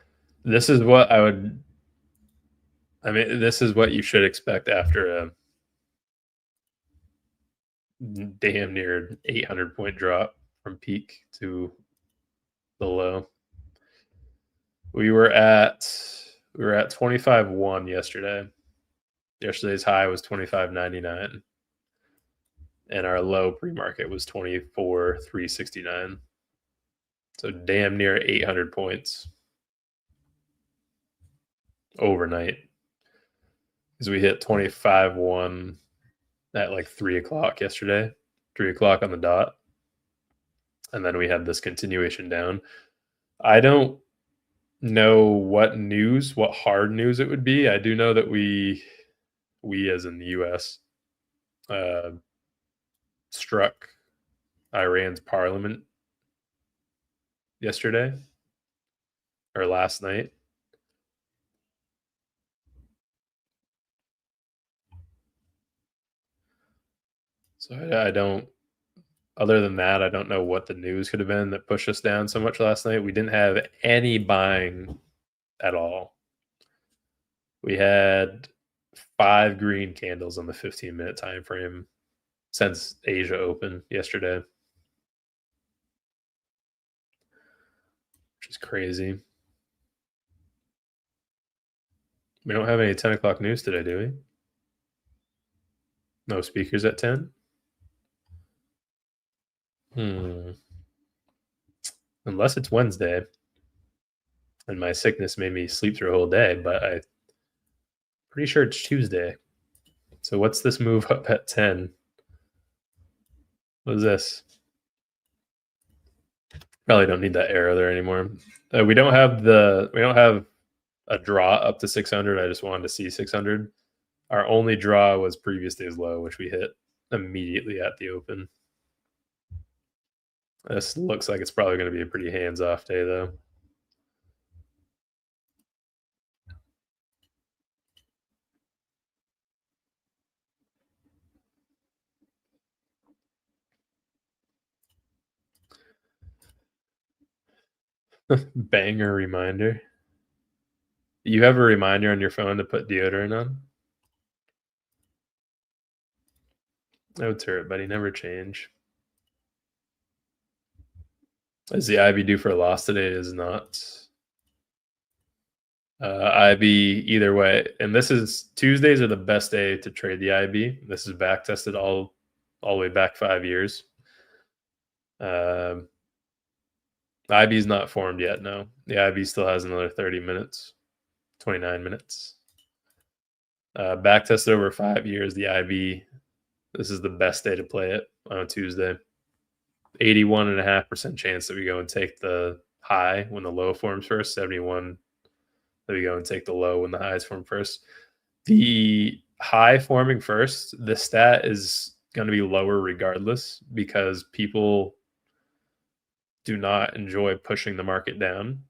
This is what this is what you should expect after a damn near 800 point drop from peak to the low. We were at 25.1 yesterday. Yesterday's high was 25.99. And our low pre-market was 24.369. So damn near 800 points overnight. Because we hit 25.1 at like 3 o'clock yesterday, 3 o'clock on the dot. And then we had this continuation down. I don't know what hard news it would be. I do know that we as in the US, struck Iran's parliament yesterday or last night. So I don't, other than that, I don't know what the news could have been that pushed us down so much last night. We didn't have any buying at all. We had 5 green candles on the 15-minute time frame since Asia opened yesterday, which is crazy. We don't have any 10 o'clock news today, do we? No speakers at 10? Unless it's Wednesday and my sickness made me sleep through a whole day, but I'm pretty sure it's Tuesday. So what's this move up at 10? What is this? Probably don't need that arrow there anymore. We don't have a draw up to 600. I just wanted to see 600. Our only draw was previous day's low, which we hit immediately at the open. This looks like it's probably going to be a pretty hands-off day, though. Banger reminder. You have a reminder on your phone to put deodorant on? No turret, buddy. Never change. Is the IB due for a loss today? It is not. IB either way. And this is Tuesdays are the best day to trade the IB. This is back tested all the way back 5 years. IB is not formed yet. No, the IB still has another 30 minutes, 29 minutes. Back tested over 5 years. The IB This is the best day to play it on a Tuesday. 81.5% chance that we go and take the high when the low forms first. 71 that we go and take the low when the highs form first. The high forming first, the stat is going to be lower regardless because people do not enjoy pushing the market down.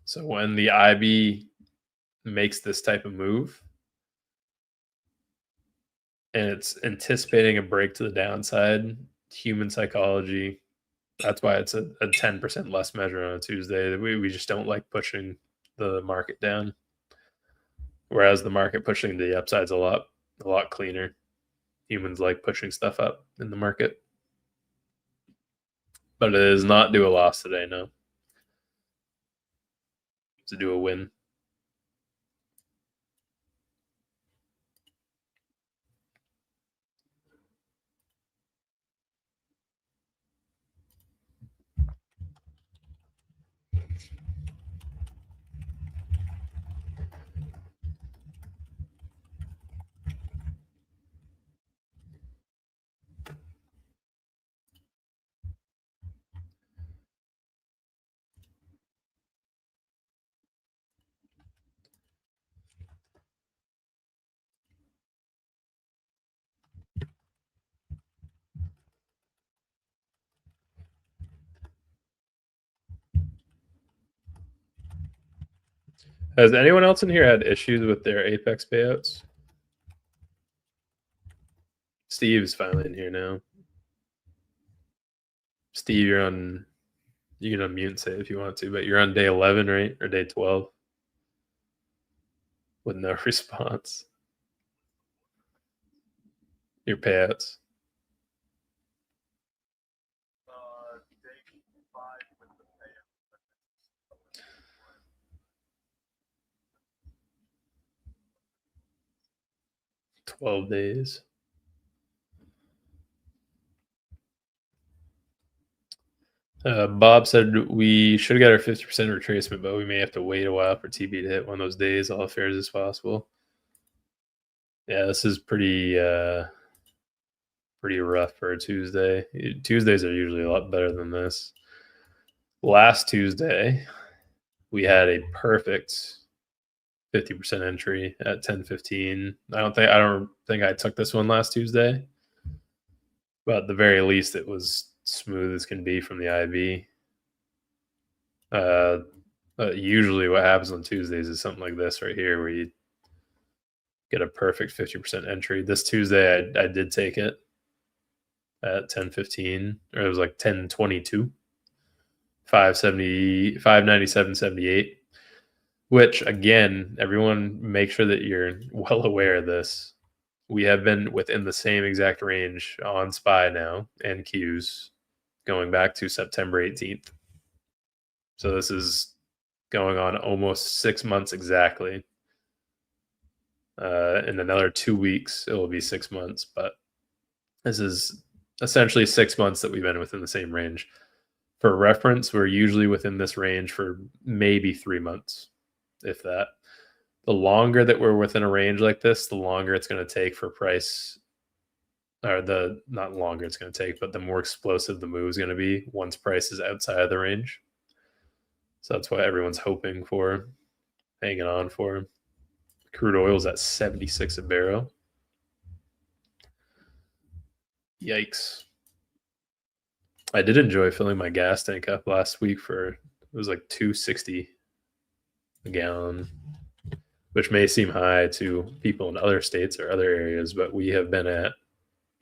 So when the IB makes this type of move and it's anticipating a break to the downside, human psychology, that's why it's a 10% less measure on a Tuesday. We just don't like pushing the market down. Whereas the market pushing the upside's a lot cleaner. Humans like pushing stuff up in the market. But it is not due a loss today, no. It's due a win. Has anyone else in here had issues with their Apex payouts? Steve's finally in here now. Steve, you're on. You can unmute and say it if you want to, but you're on day 11, right? Or day 12? With no response. Your payouts. $12 days. Bob said we should have got our 50% retracement, but we may have to wait a while for TB to hit one of those days, all fares as possible. Yeah, this is pretty rough for a Tuesday. Tuesdays are usually a lot better than this. Last Tuesday, we had a perfect 50% entry at 10:15. I don't think I took this one last Tuesday, but at the very least, it was smooth as can be from the IB. Usually, what happens on Tuesdays is something like this right here, where you get a perfect 50% entry. This Tuesday, I did take it at 10:15, or it was like 10:22, 570, 597.78. Which again, everyone make sure that you're well aware of this. We have been within the same exact range on SPY now and Qs going back to September 18th. So this is going on almost 6 months exactly. In another 2 weeks, it will be 6 months, but this is essentially 6 months that we've been within the same range. For reference, we're usually within this range for maybe 3 months, if that. The longer that we're within a range like this, the longer it's going to take for price, or the not longer it's going to take, but the more explosive the move is going to be once price is outside of the range. So that's what everyone's hoping for, hanging on for. Crude oil's at 76 a barrel. Yikes. I did enjoy filling my gas tank up last week for, it was like $2.60 a gallon, which may seem high to people in other states or other areas, but we have been at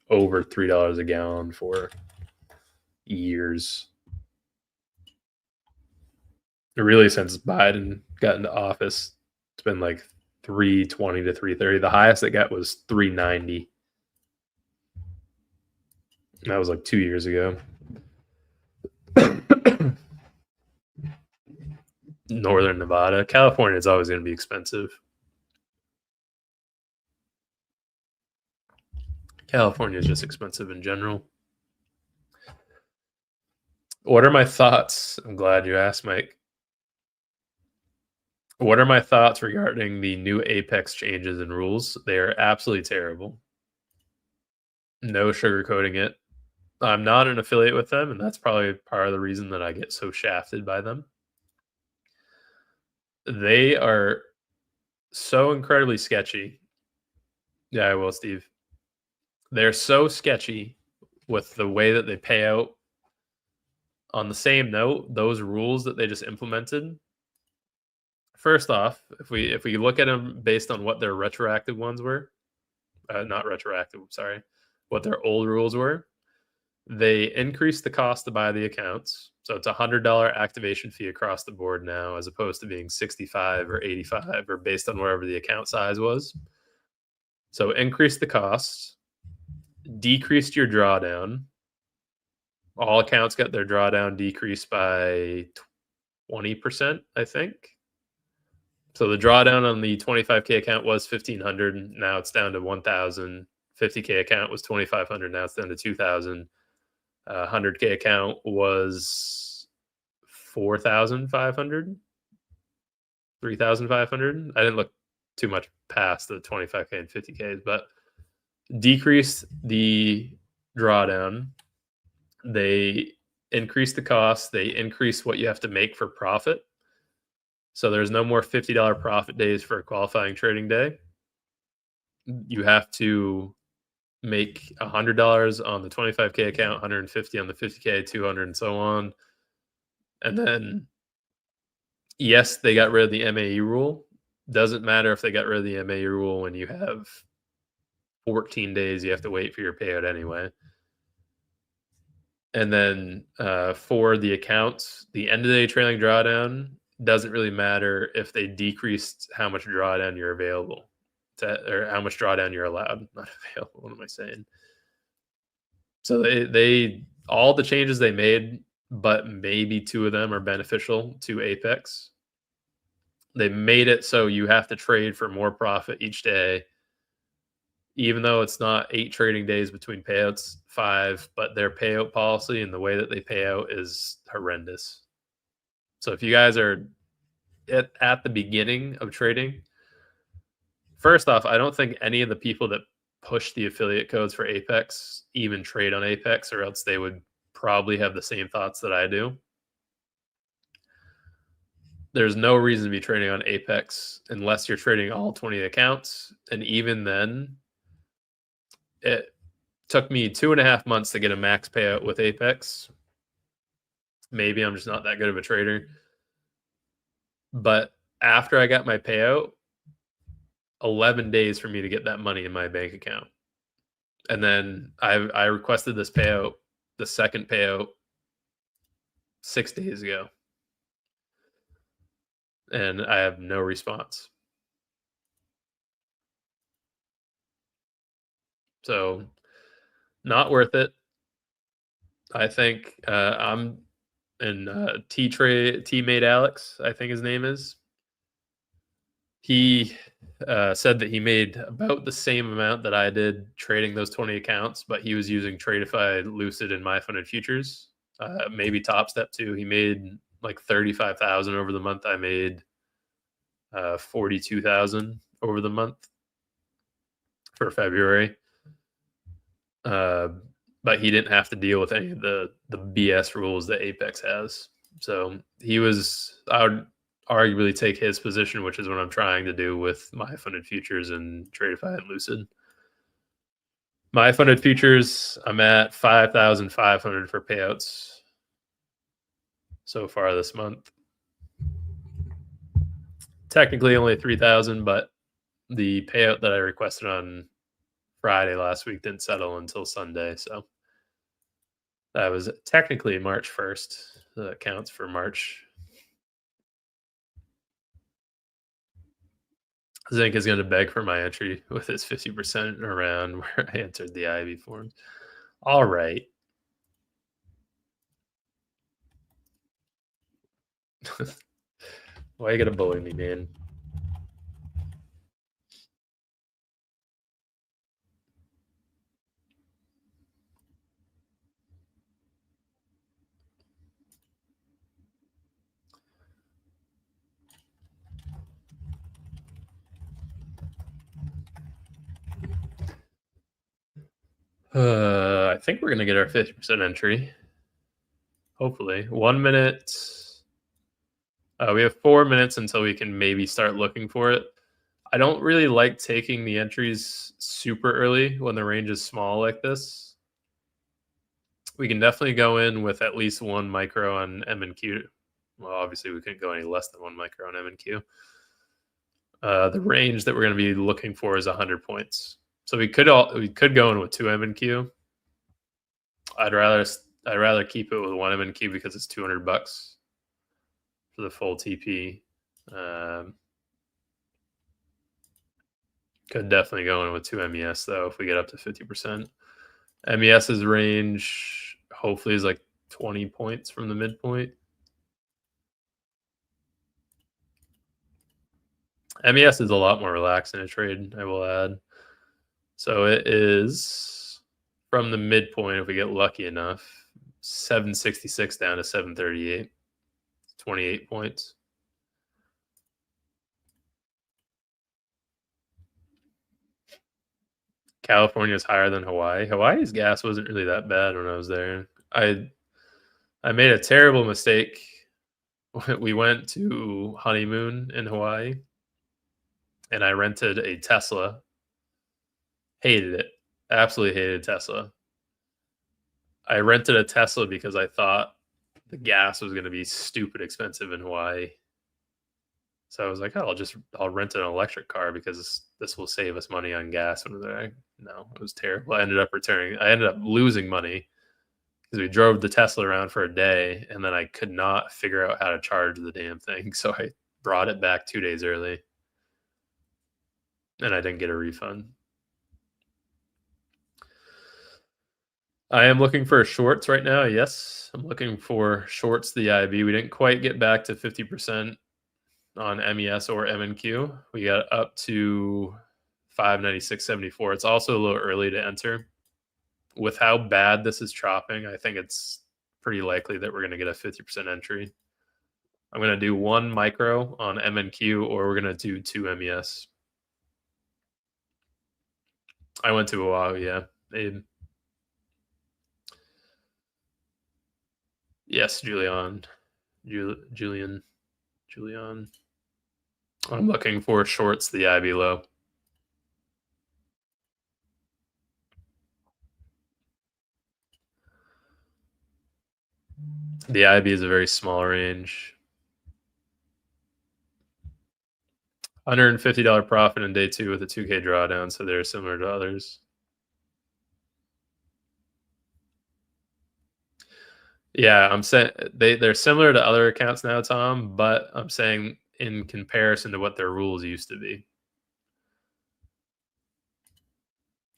over $3 a gallon for years. Really, since Biden got into office, it's been like $3.20 to $3.30. The highest it got was $3.90. That was like 2 years ago. Northern Nevada. California is always going to be expensive. California is just expensive in general. What are my thoughts? I'm glad you asked, Mike. What are my thoughts regarding the new Apex changes and rules? They are absolutely terrible. No sugarcoating it. I'm not an affiliate with them, and that's probably part of the reason that I get so shafted by them. They are so incredibly sketchy. Yeah, I will, Steve. They're so sketchy with the way that they pay out. On the same note, those rules that they just implemented. First off, if we look at them based on what their retroactive ones were, not retroactive, sorry, what their old rules were, they increased the cost to buy the accounts. So it's $100 activation fee across the board now, as opposed to being 65 or 85 or based on wherever the account size was. So increased the cost, decreased your drawdown. All accounts got their drawdown decreased by 20%, I think. So the drawdown on the 25K account was 1,500. Now it's down to 1,000. 50K account was 2,500. Now it's down to 2,000. 100K account was 4,500, 3,500. I didn't look too much past the 25K and 50Ks, but decreased the drawdown. They increased the cost. They increased what you have to make for profit. So there's no more $50 profit days for a qualifying trading day. You have to make $100 on the 25K account, 150 on the 50K, 200, and so on. And then, yes, they got rid of the MAE rule. Doesn't matter if they got rid of the MAE rule when you have 14 days you have to wait for your payout anyway. And then for the accounts, the end of the day trailing drawdown doesn't really matter if they decreased how much drawdown you're available to, or how much drawdown you're allowed. Not available. What am I saying? So they all the changes they made, but maybe two of them are beneficial to Apex. They made it so you have to trade for more profit each day, even though it's not 8 trading days between payouts, 5, but their payout policy and the way that they pay out is horrendous. So if you guys are at the beginning of trading, first off, I don't think any of the people that push the affiliate codes for Apex even trade on Apex, or else they would probably have the same thoughts that I do. There's no reason to be trading on Apex unless you're trading all 20 accounts. And even then, it took me 2.5 months to get a max payout with Apex. Maybe I'm just not that good of a trader. But after I got my payout, 11 days for me to get that money in my bank account. And then I requested this payout, the second payout, 6 days ago. And I have no response. So not worth it. I think I'm and teammate Alex, I think his name is. He said that he made about the same amount that I did trading those 20 accounts, but he was using Tradeify, Lucid, and MyFunded Futures. Maybe Top Step too. He made like 35,000 over the month. I made 42,000 over the month for February. But he didn't have to deal with any of the BS rules that Apex has. So I would arguably take his position, which is what I'm trying to do with MyFunded Futures and Tradeify and Lucid. MyFunded Futures, I'm at 5,500 for payouts so far this month. Technically only 3,000, but the payout that I requested on Friday last week didn't settle until Sunday. So that was technically March 1st. That counts for March. Zinc is going to beg for my entry with his 50% around where I entered the IB forms. All right. Why you going to bully me, man? I think we're gonna get our 50% entry. Hopefully, 1 minute. We have 4 minutes until we can maybe start looking for it. I don't really like taking the entries super early when the range is small like this. We can definitely go in with at least 1 micro on M and Q. Well, obviously we couldn't go any less than 1 micro on M and Q. The range that we're going to be looking for is 100 points. So we could go in with 2 M and Q. I'd rather keep it with 1 M and Q because it's $200 for the full TP. Could definitely go in with 2 MES though if we get up to 50%. MES's range hopefully is like 20 points from the midpoint. MES is a lot more relaxed in a trade, I will add. So it is from the midpoint, if we get lucky enough, 766 down to 738, 28 points. California is higher than Hawaii. Hawaii's gas wasn't really that bad when I was there. I made a terrible mistake. We went to honeymoon in Hawaii, and I rented a Tesla. Hated it. Absolutely hated Tesla. I rented a Tesla because I thought the gas was going to be stupid expensive in Hawaii. So I was like, oh, I'll rent an electric car because this will save us money on gas. And no, it was terrible. I ended up losing money because we drove the Tesla around for a day, and then I could not figure out how to charge the damn thing. So I brought it back 2 days early, and I didn't get a refund. I am looking for shorts right now. Yes, I'm looking for shorts the IB. We didn't quite get back to 50% on MES or MNQ. We got up to 596.74. It's also a little early to enter. With how bad this is chopping, I think it's pretty likely that we're going to get a 50% entry. I'm going to do 1 micro on MNQ, or we're going to do 2 MES. I went to Oahu, yeah. Abe. Yes, Julian. I'm looking for shorts the IB low. The IB is a very small range. $150 profit in day 2 with a 2K drawdown, so they're similar to others. Yeah, I'm saying they're similar to other accounts now, Tom, but I'm saying in comparison to what their rules used to be.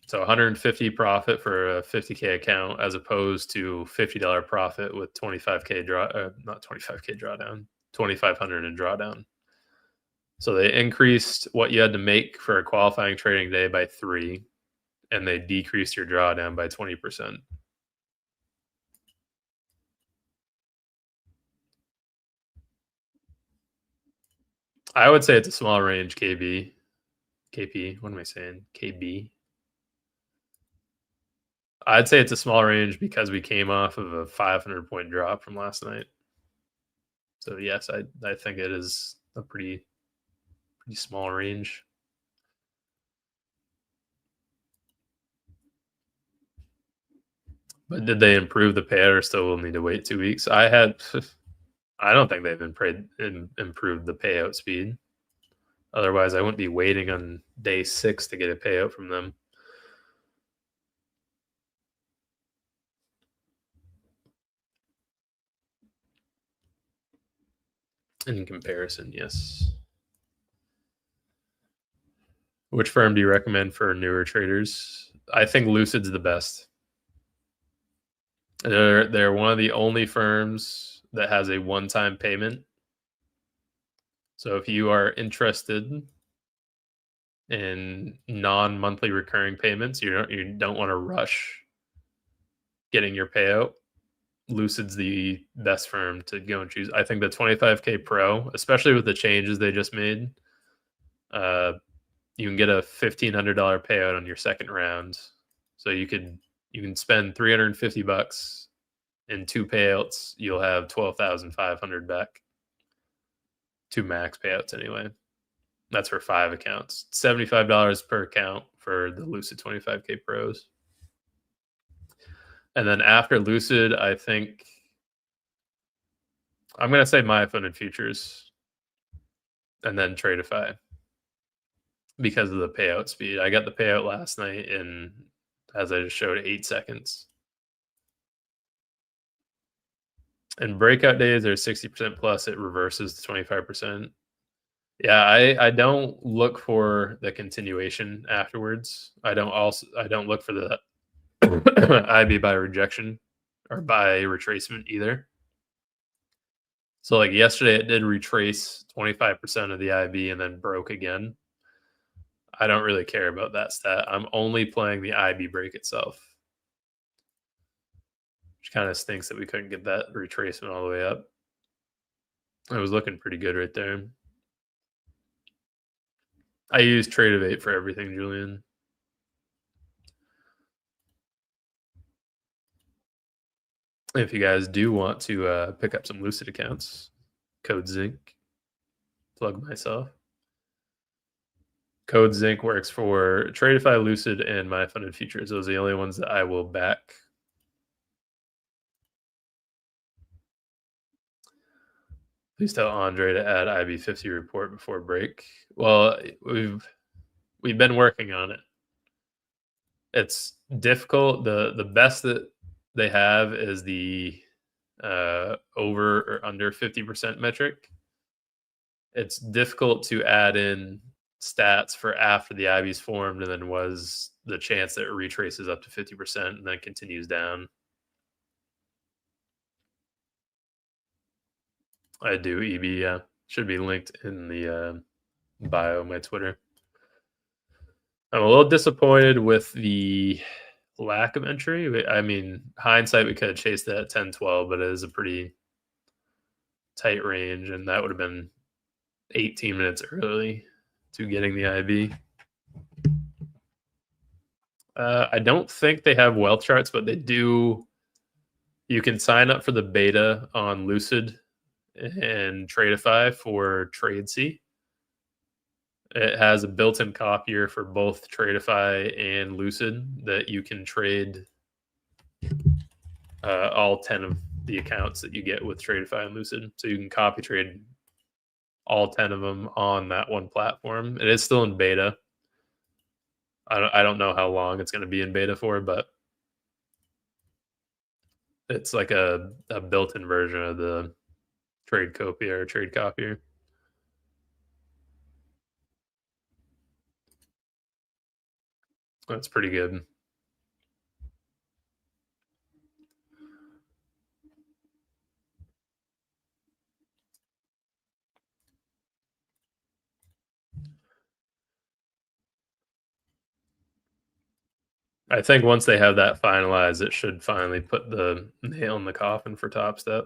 So 150 profit for a 50K account as opposed to $50 profit with 25K not 25K drawdown, 2,500 in drawdown. So they increased what you had to make for a qualifying trading day by 3, and they decreased your drawdown by 20%. I would say it's a small range, KP. What am I saying? KB. I'd say it's a small range because we came off of a 500-point drop from last night. So yes, I think it is a pretty small range. But did they improve the payout, or still will need to wait 2 weeks? I don't think they've improved the payout speed. Otherwise, I wouldn't be waiting on day 6 to get a payout from them. In comparison, yes. Which firm do you recommend for newer traders? I think Lucid's the best. They're one of the only firms that has a one-time payment. So if you are interested in non-monthly recurring payments, you don't want to rush getting your payout, Lucid's the best firm to go and choose. I think the 25K Pro, especially with the changes they just made, you can get a $1,500 payout on your second round. So you could You can spend $350 in 2 payouts. You'll have 12,500 back. 2 max payouts anyway. That's for 5 accounts. $75 per account for the Lucid 25K Pros. And then after Lucid, I think I'm going to say my funded futures and then Tradeify because of the payout speed. I got the payout last night in, as I just showed, 8 seconds. And breakout days are 60% plus. It reverses to 25%. Yeah, I don't look for the continuation afterwards. I don't look for the IB by rejection or by retracement either. So like yesterday, it did retrace 25% of the IB and then broke again. I don't really care about that stat. I'm only playing the IB break itself, which kind of stinks that we couldn't get that retracement all the way up. It was looking pretty good right there. I use Tradeivate for everything, Julian. If you guys do want to pick up some Lucid accounts, code Zinc, plug myself. Code Zinc works for Tradeify, Lucid, and my funded futures. Those are the only ones that I will back. Please tell Andre to add IB50 report before break. Well, we've been working on it. It's difficult. The best that they have is the over or under 50% metric. It's difficult to add in stats for after the IB's formed, and then was the chance that it retraces up to 50% and then continues down. I do EB, yeah. Should be linked in the bio of my Twitter. I'm a little disappointed with the lack of entry. I mean, hindsight, we could have chased that at 10-12, but it is a pretty tight range, and that would have been 18 minutes early to getting the IB. I don't think they have wealth charts, but they do. You can sign up for the beta on Lucid and Tradeify for TradeC. It has a built-in copier for both Tradeify and Lucid that you can trade all 10 of the accounts that you get with Tradeify and Lucid. So you can copy trade all 10 of them on that one platform. It is still in beta. I don't know how long it's going to be in beta for, but it's like a built-in version of the trade copier or trade copier. That's pretty good. I think once they have that finalized, it should finally put the nail in the coffin for Top Step.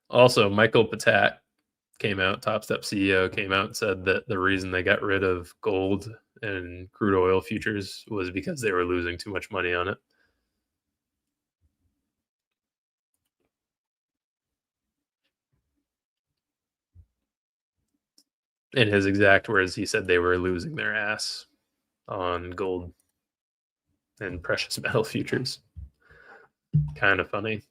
Also, Michael Patak came out, Top Step CEO, came out and said that the reason they got rid of gold and crude oil futures was because they were losing too much money on it. In his exact words, he said they were losing their ass on gold and precious metal futures. Kind of funny.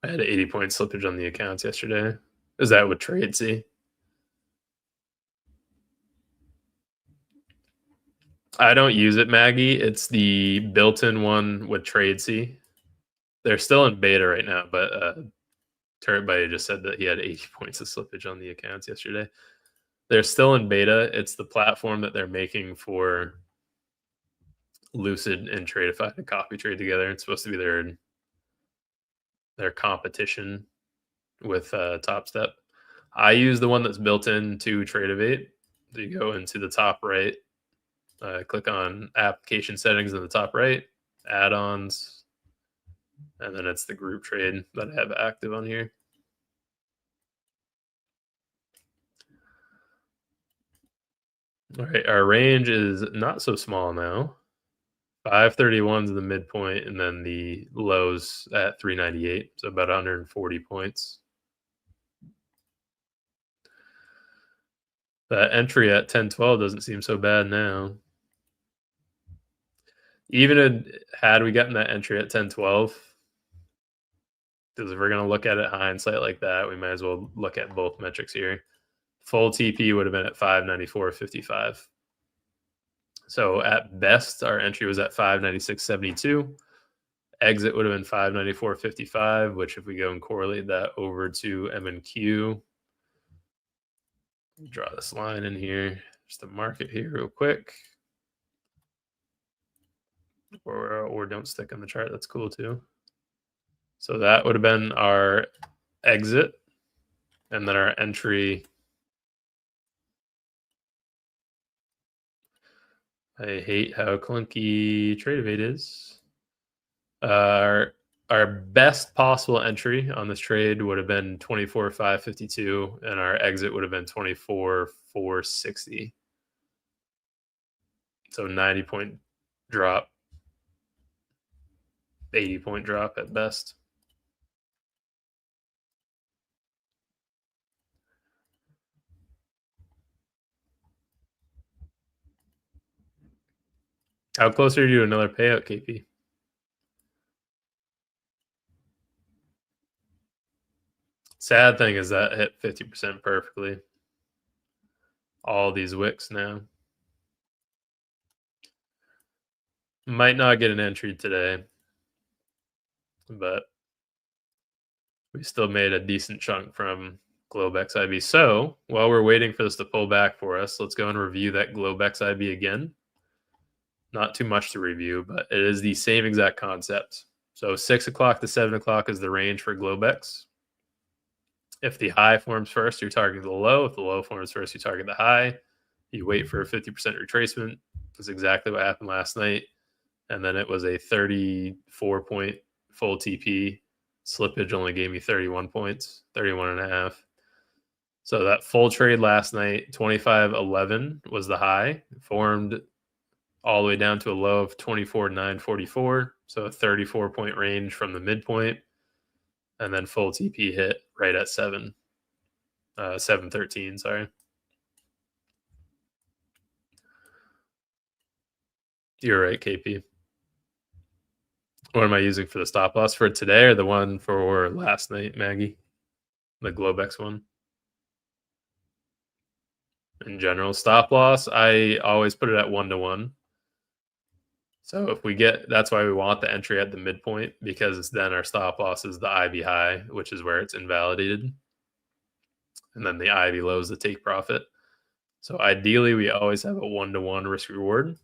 I had an 80-point slippage on the accounts yesterday. Is that with TradeC? I don't use it, Maggie. It's the built-in one with TradeC. They're still in beta right now, but Turret Buddy just said that he had 80 points of slippage on the accounts yesterday. They're still in beta. It's the platform that they're making for Lucid and Tradeify to copy trade together. It's supposed to be their competition with Top Step. I use the one that's built into Tradeivate. So you go into the top right, click on application settings in the top right, add-ons, and then it's the group trade that I have active on here. All right, our range is not so small now. 531 is the midpoint, and then the lows at 398, so about 140 points. That entry at 1012 doesn't seem so bad now. Even had we gotten that entry at 1012, because if we're going to look at it hindsight like that, we might as well look at both metrics here. Full TP would have been at 594.55. So at best, our entry was at 596.72. Exit would have been 594.55, which if we go and correlate that over to M and Q, draw this line in here, just to mark it here real quick. Or don't stick on the chart. That's cool too. So that would have been our exit, and then our entry. I hate how clunky Trade Evade is. Our best possible entry on this trade would have been 24,552, and our exit would have been 24,460. So 90-point drop, 80-point drop at best. How close are you to another payout, KP? Sad thing is that hit 50% perfectly. All these wicks now. Might not get an entry today, but we still made a decent chunk from Globex IB. So while we're waiting for this to pull back for us, let's go and review that Globex IB again. Not too much to review, but it is the same exact concept. So 6 o'clock to 7 o'clock is the range for Globex. If the high forms first, you're targeting the low. If the low forms first, you target the high. You wait for a 50% retracement. That's exactly what happened last night. And then it was a 34-point full TP. Slippage only gave me 31 points, 31 and a half. So that full trade last night, 25.11 was the high. Formed all the way down to a low of 24,944. So a 34-point range from the midpoint. And then full TP hit right at 713, sorry. You're right, KP. What am I using for the stop loss for today, or the one for last night, Maggie? The Globex one? In general, stop loss, I always put it at 1-to-1. So if we get, that's why we want the entry at the midpoint, because then our stop loss is the IB high, which is where it's invalidated. And then the IB low is the take profit. So ideally, we always have a 1-to-1 risk reward.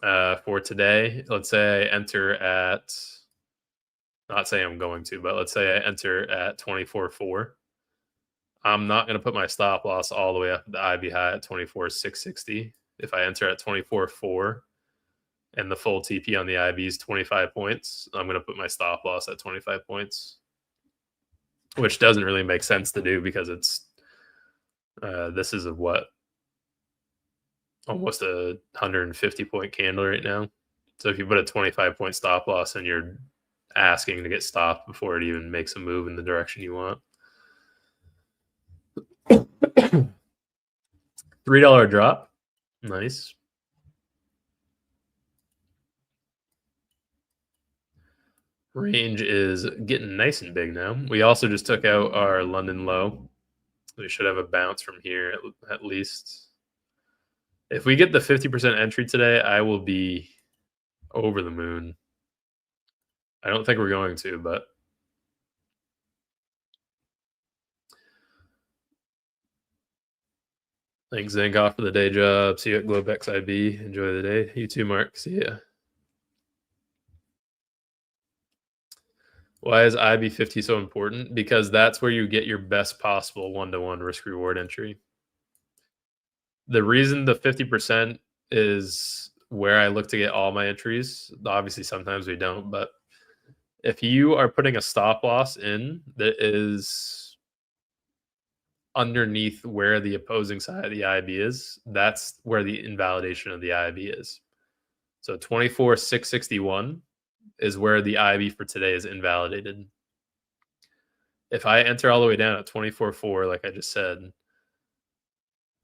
For today, let's say I enter at, not say I'm going to, but let's say I enter at 24.4. I'm not going to put my stop loss all the way up to the IB high at 24,660. If I enter at 24.4 and the full TP on the IB is 25 points, I'm going to put my stop loss at 25 points, which doesn't really make sense to do because it's, this is almost a 150-point candle right now. So if you put a 25-point stop loss and you're asking to get stopped before it even makes a move in the direction you want. $3 drop. Nice. Range is getting nice and big now. We also just took out our London low. We should have a bounce from here at least. If we get the 50% entry today, I will be over the moon. I don't think we're going to, but thanks, Zinc, off for the day job. See you at Globex IB. Enjoy the day. You too, Mark. See ya. Why is IB 50 so important? Because that's where you get your best possible 1-to-1 risk reward entry. The reason the 50% is where I look to get all my entries, obviously sometimes we don't, but if you are putting a stop loss in that is underneath where the opposing side of the IB is, that's where the invalidation of the IB is. So 24,661 is where the IB for today is invalidated. If I enter all the way down at 24.4, like I just said,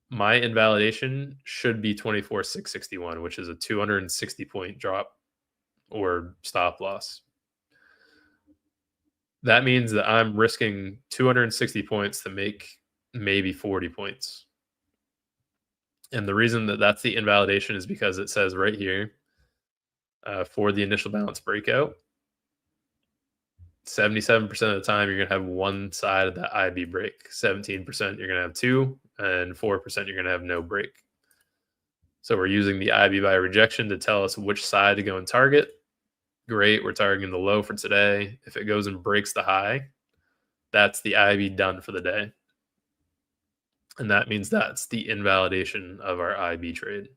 my invalidation should be 24,661, which is a 260 point drop or stop loss. That means that I'm risking 260 points to make maybe 40 points. And the reason that that's the invalidation is because it says right here, for the initial balance breakout, 77% of the time you're going to have one side of that IB break. 17% you're going to have two, and 4% you're going to have no break. So we're using the IB by rejection to tell us which side to go and target. Great, we're targeting the low for today. If it goes and breaks the high, that's the IB done for the day. And that means that's the invalidation of our IB trade.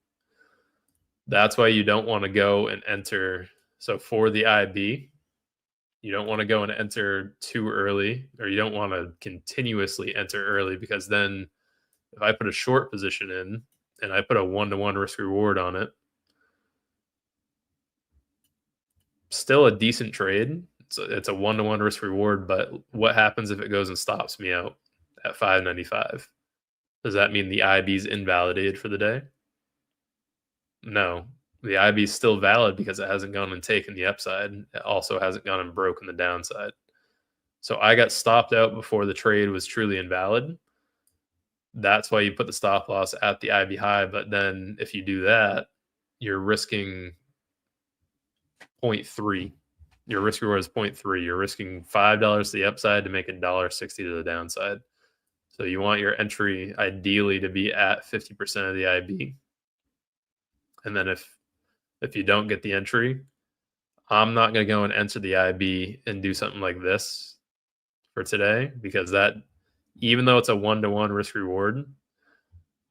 That's why you don't want to go and enter. So for the IB, you don't want to go and enter too early, or you don't want to continuously enter early, because then if I put a short position in and I put a 1-to-1 risk reward on it, still a decent trade. It's a 1-to-1 risk reward, but what happens if it goes and stops me out at 595? Does that mean the IB is invalidated for the day? No. The IB is still valid because it hasn't gone and taken the upside. It also hasn't gone and broken the downside. So I got stopped out before the trade was truly invalid. That's why you put the stop loss at the IB high. But then if you do that, you're risking 0.3. Your risk reward is 0.3. You're risking $5 to the upside to make $1.60 to the downside. So you want your entry ideally to be at 50% of the IB. And then if you don't get the entry, I'm not going to go and enter the IB and do something like this for today, because that, even though it's a 1-to-1 risk reward,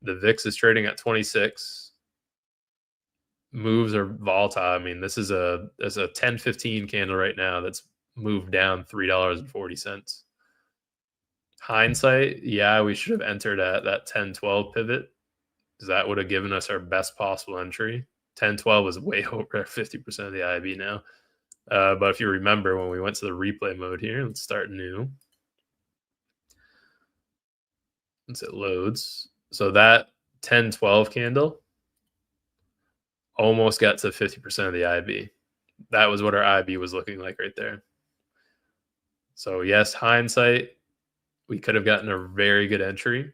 the VIX is trading at 26. Moves are volatile. I mean, there's a 10-15 candle right now that's moved down $3.40. Hindsight, yeah, we should have entered at that 10-12 pivot, because that would have given us our best possible entry. 10-12 is way over 50% of the IB now. But if you remember when we went to the replay mode here, let's start new. Once it loads. So that 10-12 candle almost got to 50% of the IB. That was what our IB was looking like right there. So yes, hindsight, we could have gotten a very good entry.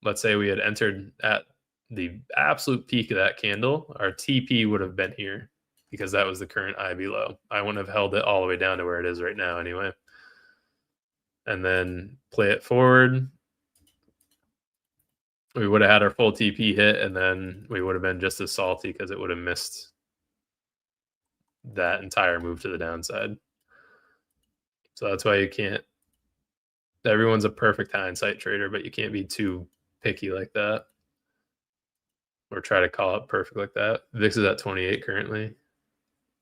Let's say we had entered at the absolute peak of that candle, our TP would have been here, because that was the current IB low. I wouldn't have held it all the way down to where it is right now anyway. And then play it forward. We would have had our full TP hit, and then we would have been just as salty because it would have missed that entire move to the downside. So that's why you can't, everyone's a perfect hindsight trader, but you can't be too picky like that, or try to call it perfect like that. VIX is at 28 currently.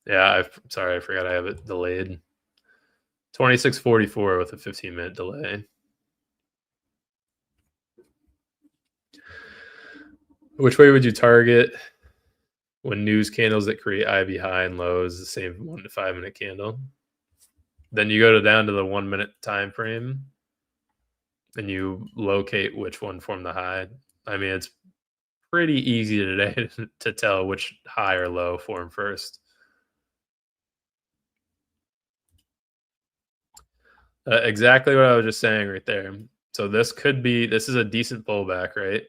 Yeah, sorry, I forgot I have it delayed. 26.44 with a 15-minute delay. Which way would you target when news candles that create IB high and low is the same 1 to 5 minute candle? Then you go down to the 1 minute time frame and you locate which one formed the high. I mean, it's pretty easy today to tell which high or low formed first. Exactly what I was just saying right there. So this is a decent pullback, right?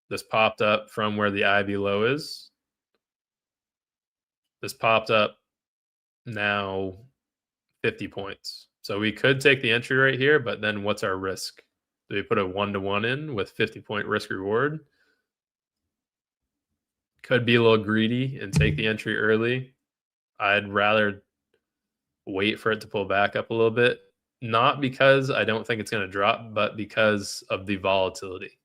This popped up from where the IB low is. This popped up now 50 points. So we could take the entry right here, but then what's our risk? Do we put a 1-to-1 in with 50-point risk reward? Could be a little greedy and take the entry early. I'd rather wait for it to pull back up a little bit. Not because I don't think it's going to drop, but because of the volatility.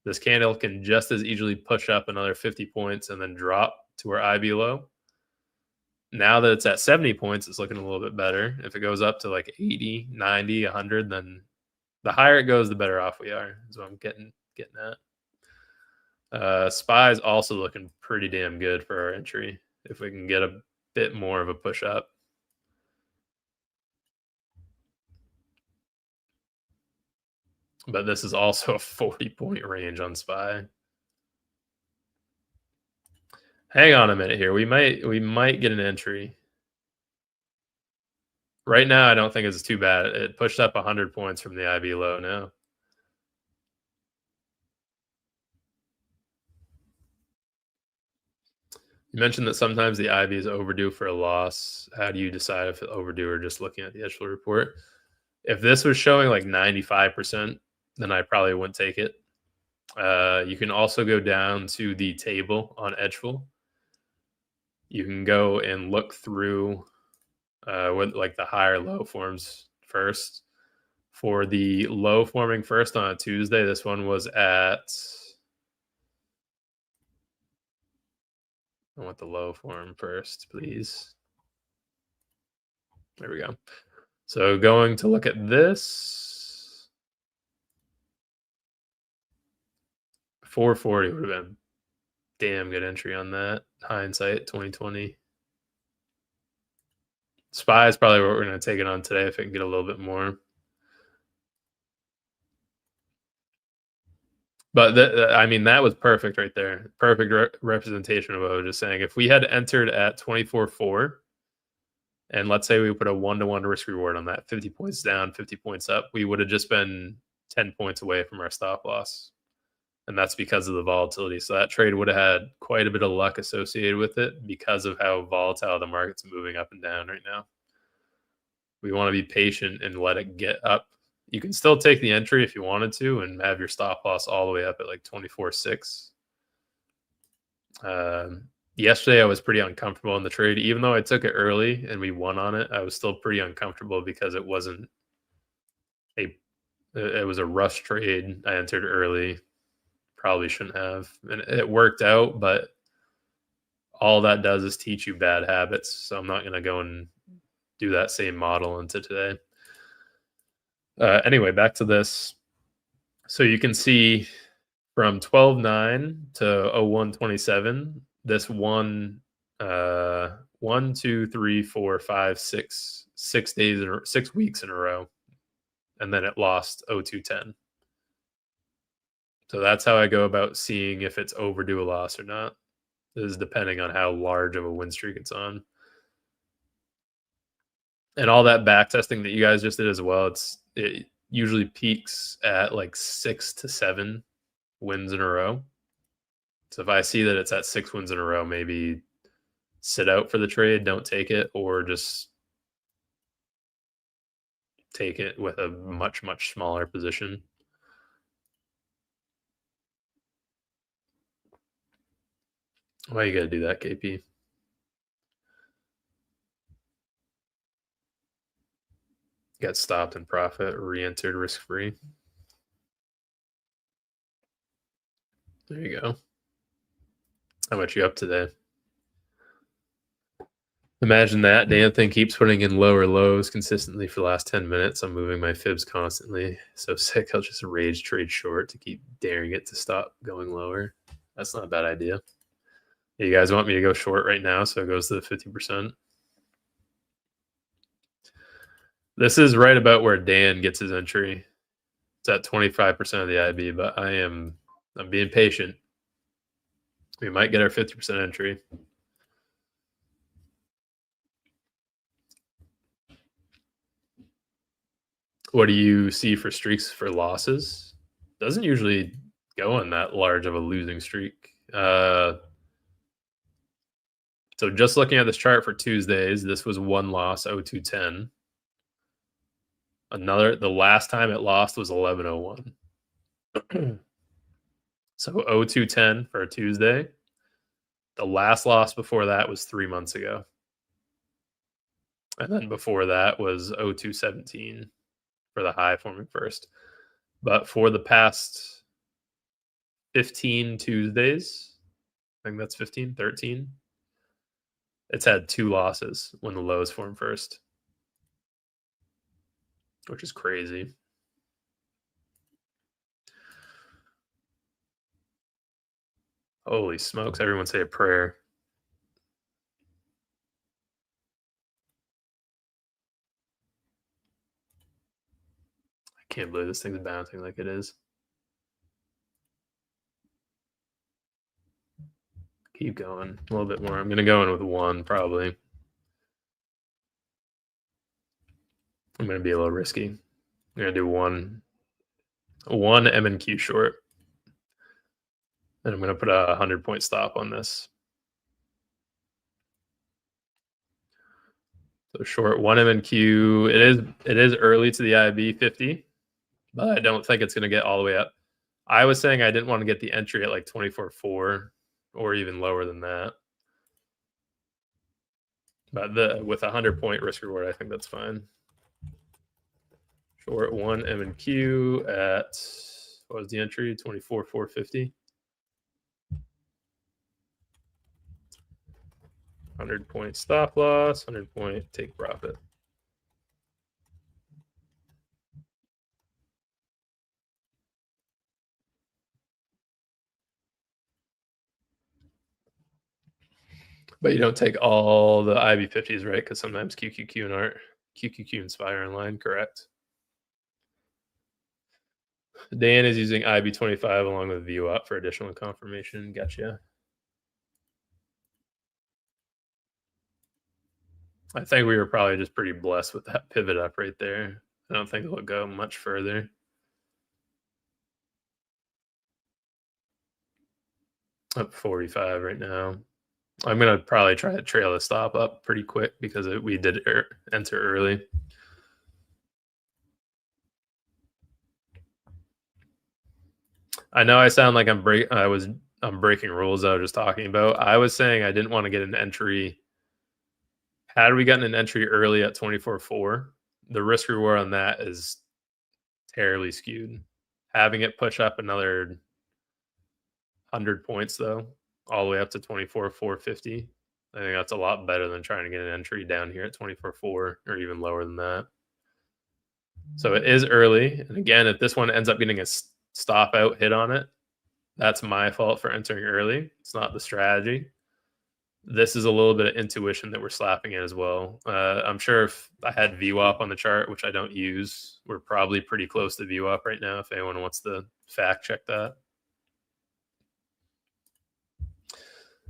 This candle can just as easily push up another 50 points and then drop to our IB low. Now that it's at 70 points, it's looking a little bit better. If it goes up to like 80, 90, 100, then The higher it goes, the better off we are. Is what I'm getting at. SPY is also looking pretty damn good for our entry if we can get a bit more of a push up. But this is also a 40-point range on SPY. Hang on a minute here. We might get an entry. Right now, I don't think it's too bad. It pushed up 100 points from the IB low now. You mentioned that sometimes the IB is overdue for a loss. How do you decide if it's overdue or just looking at the edgeful report? If this was showing like 95%, then I probably wouldn't take it. You can also go down to the table on edgeful. You can go and look through what like the higher low forms first. For the low forming first on a Tuesday, this one was at. I want the low form first, please. There we go. So going to look at this, 440 would have been damn good entry on that. Hindsight 2020. SPY is probably what we're going to take it on today if it can get a little bit more. But I mean, that was perfect right there. Perfect representation of what I was just saying. If we had entered at 24.4, and let's say we put a 1-to-1 risk reward on that, 50 points down, 50 points up, we would have just been 10 points away from our stop loss. And that's because of the volatility. So that trade would have had quite a bit of luck associated with it because of how volatile the market's moving up and down right now. We want to be patient and let it get up. You can still take the entry if you wanted to and have your stop loss all the way up at like 24.6. Yesterday, I was pretty uncomfortable in the trade. Even though I took it early and we won on it, I was still pretty uncomfortable because it wasn't it was a rush trade. I entered early. Probably shouldn't have. And it worked out, but all that does is teach you bad habits. So I'm not going to go and do that same model into today. Anyway, back to this. So you can see from 12.9 to 01.27, this one, 1, 2, 3, 4, 5, 6 days, 6 weeks in a row. And then it lost 02.10. So that's how I go about seeing if it's overdue a loss or not. This is depending on how large of a win streak it's on. And all that back testing that you guys just did as well, it usually peaks at like 6 to 7 wins in a row. So if I see that it's at 6 wins in a row, maybe sit out for the trade, don't take it, or just take it with a much, much smaller position. Why you gotta do that, KP? Got stopped in profit, re-entered risk-free. There you go. How much you up today? Imagine that. Damn thing keeps putting in lower lows consistently for the last 10 minutes. I'm moving my fibs constantly. So sick. I'll just rage trade short to keep daring it to stop going lower. That's not a bad idea. You guys want me to go short right now, so it goes to the 50%. This is right about where Dan gets his entry. It's at 25% of the IB, but I'm being patient. We might get our 50% entry. What do you see for streaks for losses? Doesn't usually go on that large of a losing streak. So just looking at this chart for Tuesdays, this was one loss, 0210. The last time it lost was 1101. So 0210 for a Tuesday. The last loss before that was 3 months ago. And then before that was 0217 for the high forming first. But for the past 15 Tuesdays, I think that's 15, 13, it's had 2 losses when the lows form first, which is crazy. Holy smokes, everyone say a prayer. I can't believe this thing's bouncing like it is. Keep going. A little bit more. I'm going to go in with 1 probably. I'm going to be a little risky. I'm going to do one M and Q short. And I'm going to put a 100-point stop on this. So short 1 M and Q. It is early to the IB 50, but I don't think it's going to get all the way up. I was saying I didn't want to get the entry at like 24.4 or even lower than that. But with a 100-point risk reward, I think that's fine. Short 1 M and Q at, what was the entry? 24,450. 100-point stop loss, 100-point take profit. But you don't take all the IB50s, right? Because sometimes QQQ and SPY are in line, correct? Dan is using IB25 along with VWAP for additional confirmation. Gotcha. I think we were probably just pretty blessed with that pivot up right there. I don't think it'll go much further. Up 45 right now. I'm going to probably try to trail the stop up pretty quick because we did enter early. I know I sound like I'm breaking rules I was just talking about. I was saying I didn't want to get an entry. Had we gotten an entry early at 24.4, the risk reward on that is terribly skewed. Having it push up another 100 points though, all the way up to 24,450. I think that's a lot better than trying to get an entry down here at 24.4 or even lower than that. So it is early. And again, if this one ends up getting a stop out hit on it, that's my fault for entering early. It's not the strategy. This is a little bit of intuition that we're slapping in as well. I'm sure if I had VWAP on the chart, which I don't use, we're probably pretty close to VWAP right now if anyone wants to fact check that.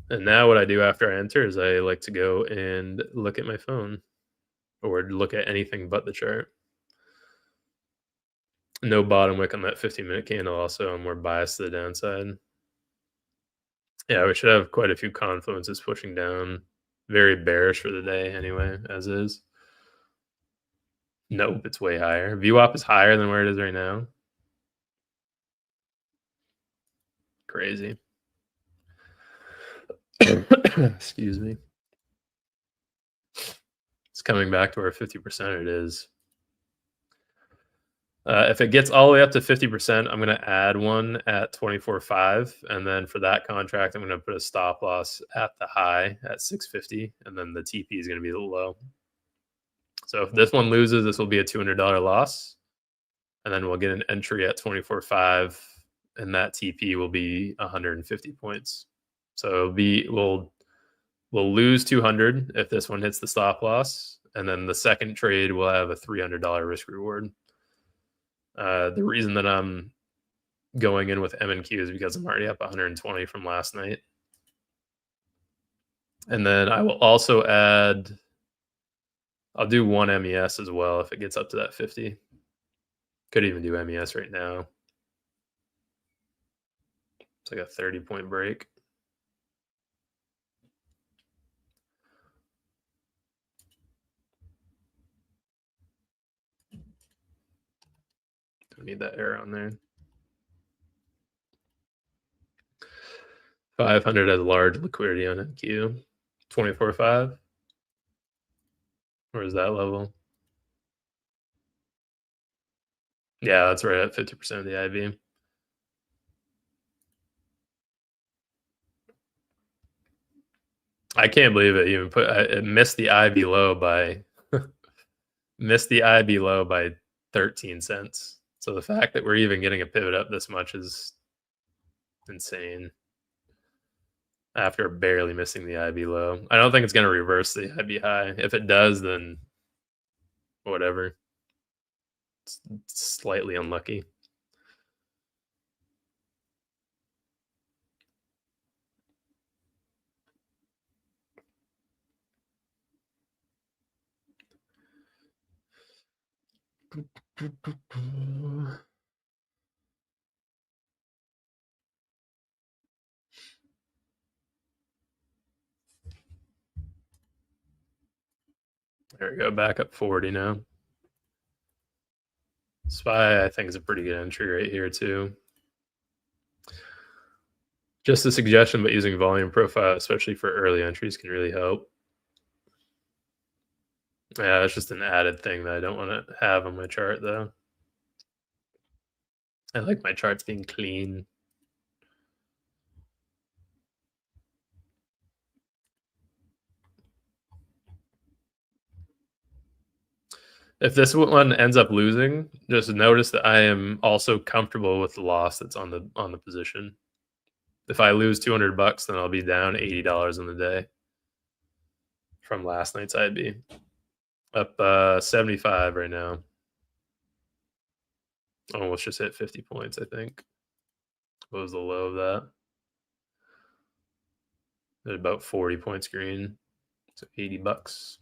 And now what I do after I enter is I like to go and look at my phone or look at anything but the chart. No bottom wick on that 15-minute candle. Also, I'm more biased to the downside. Yeah, we should have quite a few confluences pushing down. Very bearish for the day anyway, as is. Nope, it's way higher. VWAP is higher than where it is right now. Crazy. Excuse me. It's coming back to where 50% it is. If it gets all the way up to 50%, I'm going to add one at 24.5. And then for that contract, I'm going to put a stop loss at the high at 650. And then the TP is going to be the low. So if this one loses, this will be a $200 loss. And then we'll get an entry at 24.5. And that TP will be 150 points. So we'll lose 200 if this one hits the stop loss. And then the second trade will have a $300 risk reward. The reason that I'm going in with M and Q is because I'm already up 120 from last night. And then I will also add, I'll do one MES as well if it gets up to that 50. Could even do MES right now. It's like a 30-point break. Don't need that arrow on there. 500 has large liquidity on NQ. 24.5. Where is that level? Yeah, that's right at 50% of the IB. I can't believe it even it missed the IB low by missed the IB low by 13 cents. So the fact that we're even getting a pivot up this much is insane. after barely missing the IB low. I don't think it's going to reverse the IB high. If it does, then whatever. It's slightly unlucky. There we go, back up 40 now. SPY, I think, is a pretty good entry right here, too. Just a suggestion, but using volume profile, especially for early entries, can really help. Yeah, it's just an added thing that I don't want to have on my chart, though. I like my charts being clean. If this one ends up losing, just notice that I am also comfortable with the loss that's on the position. If I lose $200, then I'll be down $80 on the day from last night's IB. Up 75 right now. Almost just hit 50 points, I think. What was the low of that? At about 40 points green. So $80.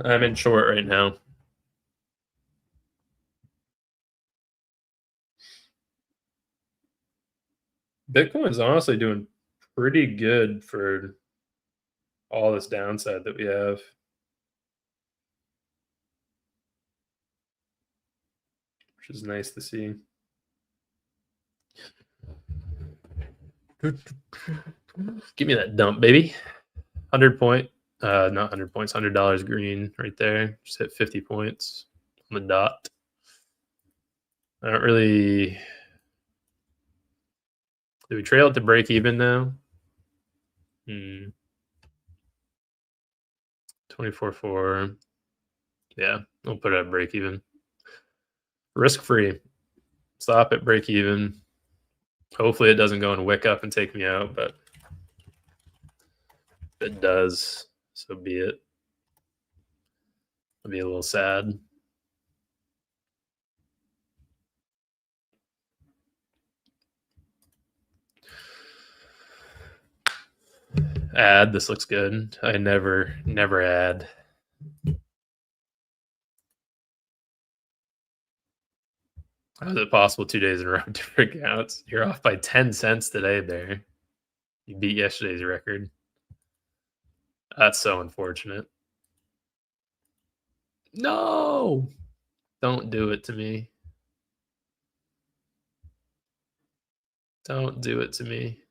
I'm in short right now. Bitcoin's honestly doing pretty good for all this downside that we have. Which is nice to see. Give me that dump, baby. 100 point, not 100 points, $100 green right there. Just hit 50 points on the dot. I don't really. Do we trail it to break even now? 24.4. Yeah, we'll put it at break even. Risk free. Stop at break even. Hopefully it doesn't go and wick up and take me out, but if it does, so be it. I'll be a little sad. Add. This looks good. I never add. How is it possible 2 days in a row different accounts? You're off by 10 cents today, Bear. You beat yesterday's record. That's so unfortunate. No! Don't do it to me. Don't do it to me.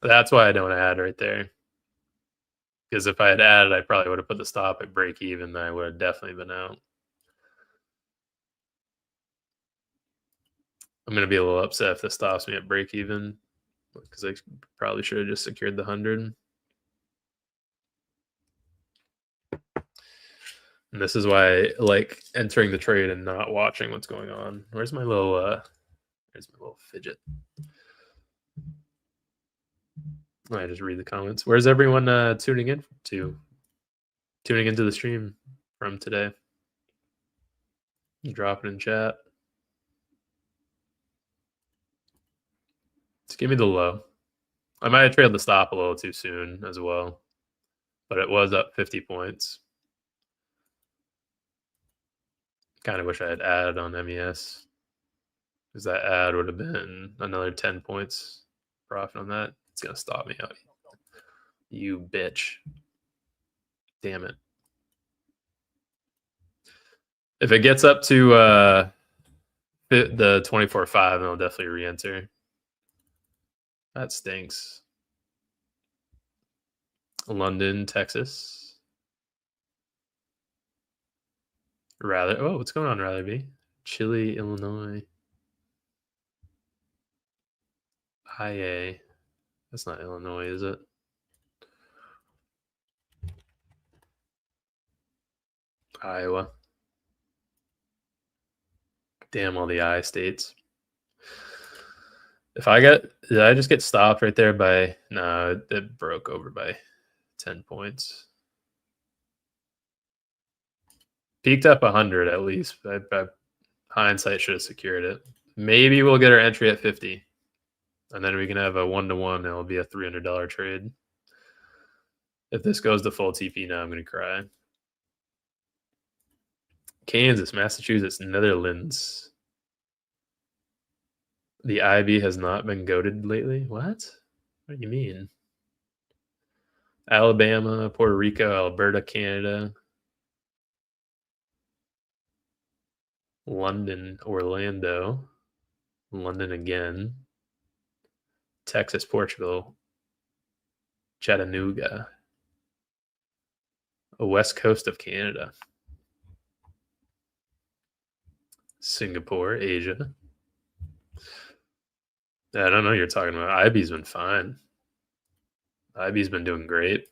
That's why I don't add right there. Because if I had added, I probably would have put the stop at break even. Then I would have definitely been out. I'm going to be a little upset if this stops me at break even. Because I probably should have just secured the 100. And this is why I like entering the trade and not watching what's going on. Where's my little fidget? I just read the comments. Where's everyone tuning in to? Tuning into the stream from today? Drop it in chat. Just give me the low. I might have trailed the stop a little too soon as well, but it was up 50 points. Kind of wish I had added on MES, because that ad would have been another 10 points profit on that. It's going to stop me out. You bitch. Damn it. If it gets up to the 24.5, then I'll definitely re-enter. That stinks. London, Texas. Oh, what's going on, Rotherby? Chile, Illinois. IA. That's not Illinois, is it? Iowa. Damn all the I states. If I did I just get stopped right there by, no, it broke over by 10 points. Peaked up 100 at least. By hindsight, should have secured it. Maybe we'll get our entry at 50. And then we can have a 1-to-1 and it'll be a $300 trade. If this goes to full TP now, I'm going to cry. Kansas, Massachusetts, Netherlands. The IB has not been goated lately. What? What do you mean? Alabama, Puerto Rico, Alberta, Canada, London, Orlando, London again, Texas, Portugal, Chattanooga, the west coast of Canada, Singapore, Asia. I don't know what you're talking about. IB's been fine. IB's been doing great.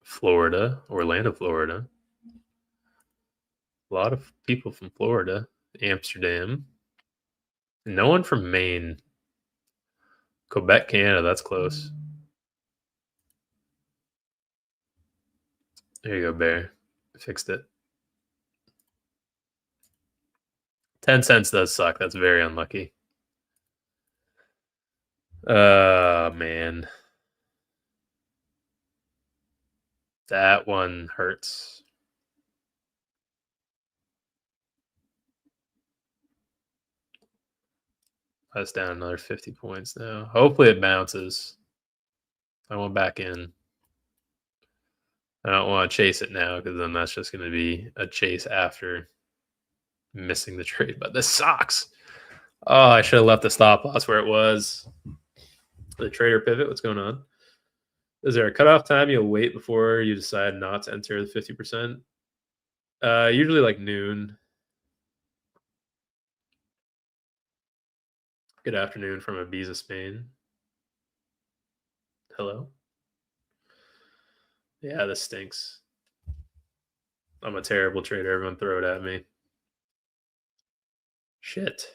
Florida, Orlando, Florida. A lot of people from Florida. Amsterdam. No one from Maine. Quebec, Canada. That's close. There you go, Bear. Fixed it. 10 cents does suck. That's very unlucky. Man. That one hurts. That's down another 50 points now. Hopefully it bounces. I want back in. I don't want to chase it now because then that's just going to be a chase after missing the trade. But this sucks. Oh, I should have left the stop loss where it was. The trader pivot, what's going on? Is there a cutoff time you'll wait before you decide not to enter the 50%? Usually like noon. Good afternoon from Ibiza, Spain. Hello? Yeah, this stinks. I'm a terrible trader. Everyone throw it at me. Shit.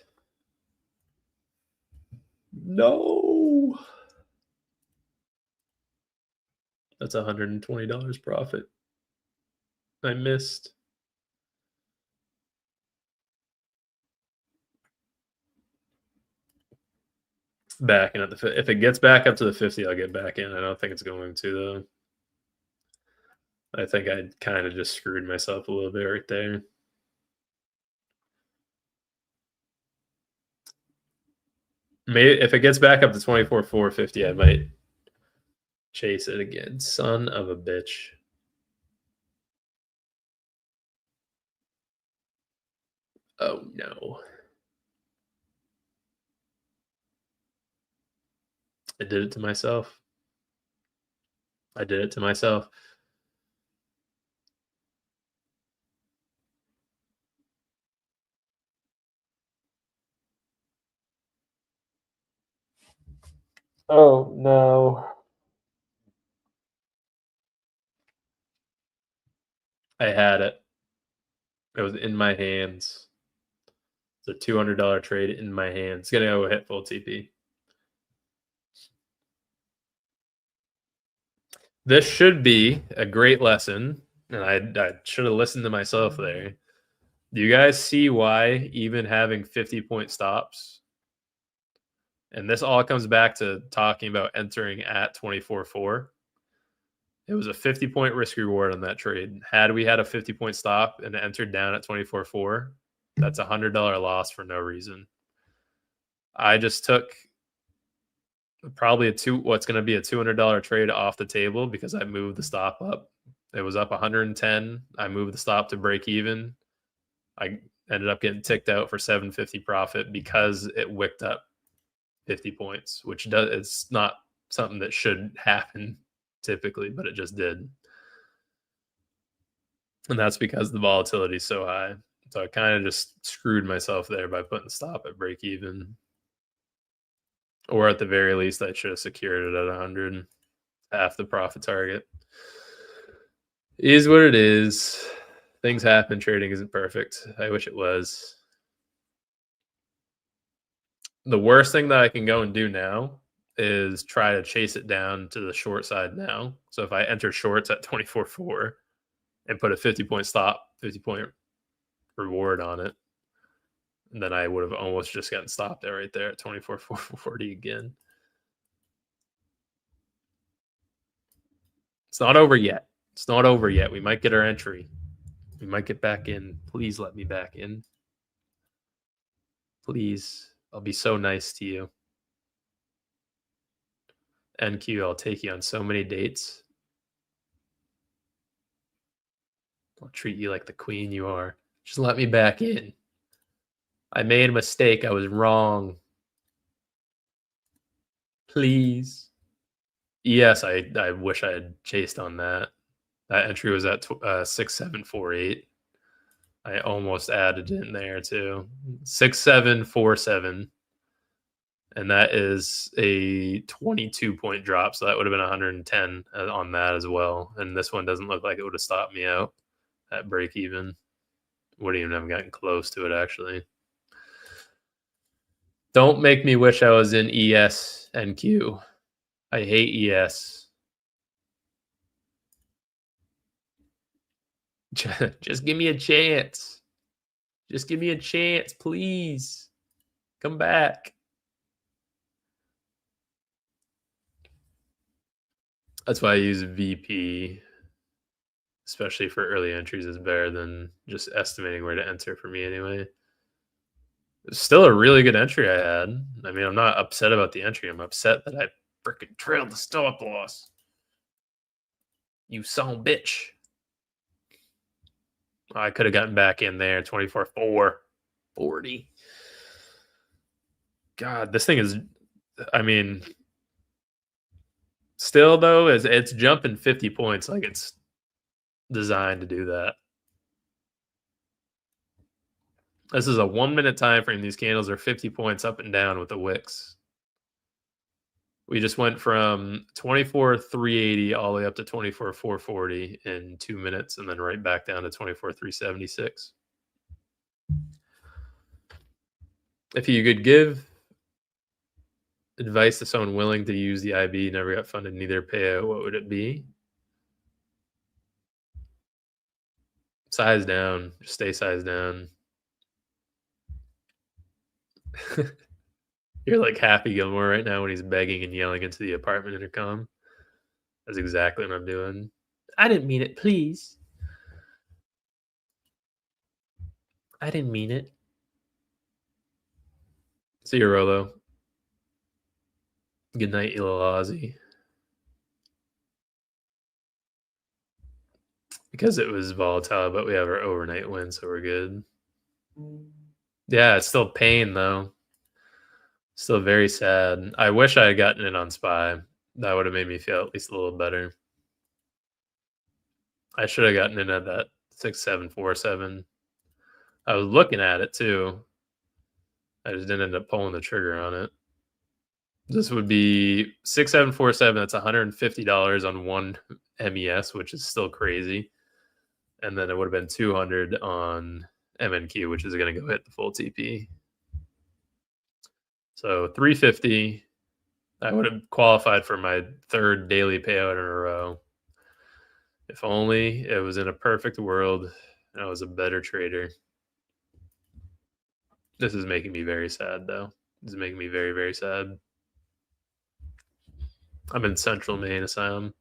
No. That's $120 profit. I missed. Back in at the if it gets back up to the 50, I'll get back in. I don't think it's going to though. I think I kind of just screwed myself a little bit right there. Maybe if it gets back up to 24,450, I might chase it again. Son of a bitch. Oh no. I did it to myself. I did it to myself. Oh no. I had it. It was in my hands. It's a $200 trade in my hands. It's gonna go hit full TP. This should be a great lesson, and I should have listened to myself there. Do you guys see why even having 50-point stops? And this all comes back to talking about entering at 24.4. It was a 50-point risk reward on that trade. Had we had a 50-point stop and entered down at 24.4, that's a $100 loss for no reason. I just took probably what's going to be a $200 trade off the table because I moved the stop up. It was up 110. I moved the stop to break even. I ended up getting ticked out for 750 profit because it wicked up 50 points, which it's not something that should happen typically, but it just did. And that's because the volatility is so high. So I kind of just screwed myself there by putting the stop at break even. Or at the very least, I should have secured it at 100, half the profit target. Is what it is. Things happen. Trading isn't perfect. I wish it was. The worst thing that I can go and do now is try to chase it down to the short side now. So if I enter shorts at 24.4 and put a 50-point stop, 50-point reward on it, then I would have almost just gotten stopped there right there at 24.440 again. It's not over yet. It's not over yet. We might get our entry. We might get back in. Please let me back in. Please. I'll be so nice to you. NQ, I'll take you on so many dates. I'll treat you like the queen you are. Just let me back in. I made a mistake. I was wrong. Please. Yes, I wish I had chased on that. That entry was at 6748. I almost added in there too. 6747. And that is a 22-point drop. So that would have been 110 on that as well. And this one doesn't look like it would have stopped me out at break even. Wouldn't even have gotten close to it, actually. Don't make me wish I was in ES and Q. I hate ES. Just give me a chance. Just give me a chance, please. Come back. That's why I use VP, especially for early entries, is better than just estimating where to enter for me anyway. It's still a really good entry I had. I mean, I'm not upset about the entry. I'm upset that I freaking trailed the stop loss. You son of a bitch. I could have gotten back in there, 24.440. God, this thing is, I mean, still though, it's jumping 50 points like it's designed to do that. This is a 1 minute time frame. These candles are 50 points up and down with the wicks. We just went from 24.380 all the way up to 24.440 in 2 minutes, and then right back down to 24.376. If you could give advice to someone willing to use the IB, never got funded, neither payout, what would it be? Size down. Just stay size down. You're like Happy Gilmore right now when he's begging and yelling into the apartment intercom. That's exactly what I'm doing. I didn't mean it, please. I didn't mean it. See you, Rolo. Good night, you little Aussie. Because it was volatile, but we have our overnight win, so we're good. Yeah, it's still pain, though. Still very sad. I wish I had gotten it on SPY. That would have made me feel at least a little better. I should have gotten in at that 6747. I was looking at it, too. I just didn't end up pulling the trigger on it. This would be 6747. That's $150 on one MES, which is still crazy. And then it would have been 200 on MNQ, which is going to go hit the full TP. So 350. I would have qualified for my third daily payout in a row. If only it was in a perfect world and I was a better trader. This is making me very sad, though. This is making me very, very sad. I'm in Central Maine Asylum.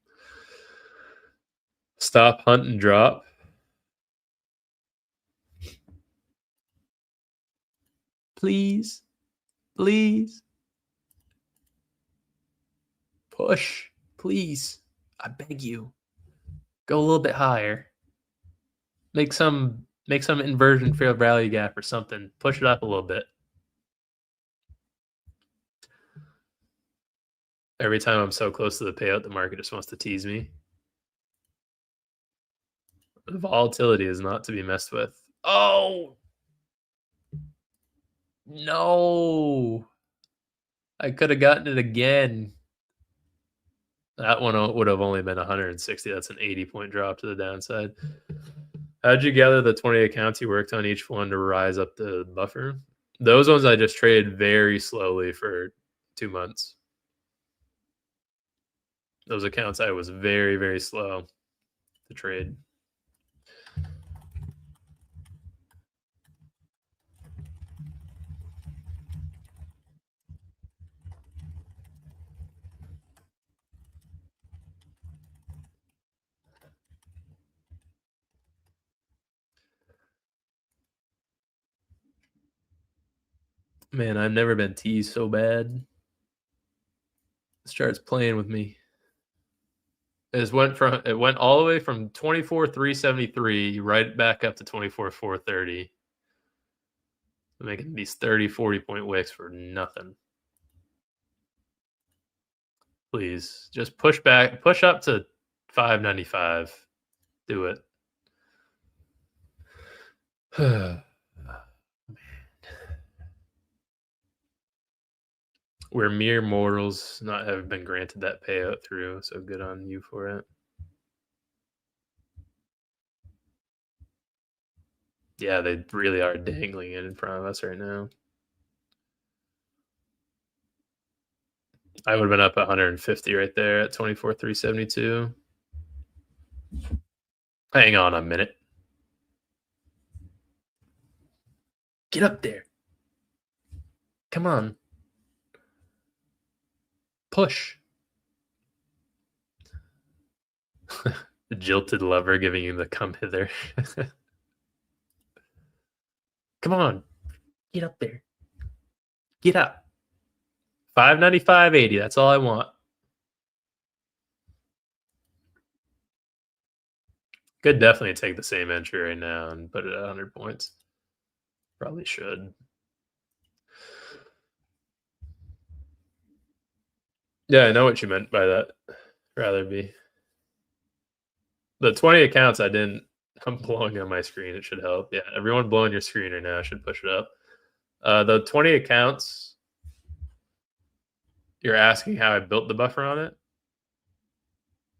Stop, hunt, and drop. Please. Please. Push. Please. I beg you. Go a little bit higher. Make some inversion failed rally gap or something. Push it up a little bit. Every time I'm so close to the payout, the market just wants to tease me. The volatility is not to be messed with. Oh! No! I could have gotten it again. That one would have only been 160. That's an 80-point drop to the downside. How'd you gather the 20 accounts you worked on each one to rise up the buffer? Those ones I just traded very slowly for 2 months. Those accounts I was very, very slow to trade. Man, I've never been teased so bad. This chart's playing with me. It went all the way from 24,373 right back up to 24,430. Making these 30, 40-point wicks for nothing. Please just push up to 595. Do it. We're mere mortals, not have been granted that payout through, so good on you for it. Yeah, they really are dangling it in front of us right now. I would have been up 150 right there at 24,372. Hang on a minute. Get up there. Come on. Push. The jilted lover giving you the come hither. Come on. Get up there. Get up. 595.80. That's all I want. Could definitely take the same entry right now and put it at 100 points. Probably should. Yeah, I know what you meant by that. Rather be. The 20 accounts I didn't. I'm blowing on my screen. It should help. Yeah, everyone blowing your screen right now should push it up. The 20 accounts, you're asking how I built the buffer on it?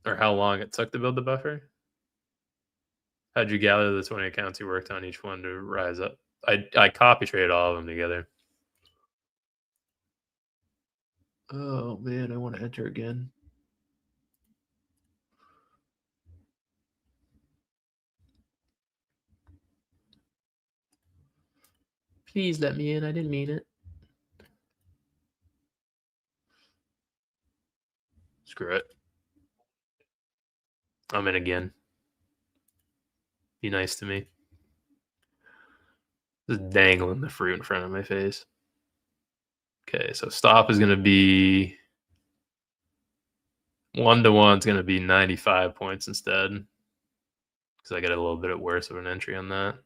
Or how long it took to build the buffer? How'd you gather the 20 accounts you worked on each one to rise up? I copy traded all of them together. Oh, man, I want to enter again. Please let me in. I didn't mean it. Screw it. I'm in again. Be nice to me. Just dangling the fruit in front of my face. Okay, so stop is going to be 1-to-1 is going to be 95 points instead. Because I got a little bit worse of an entry on that.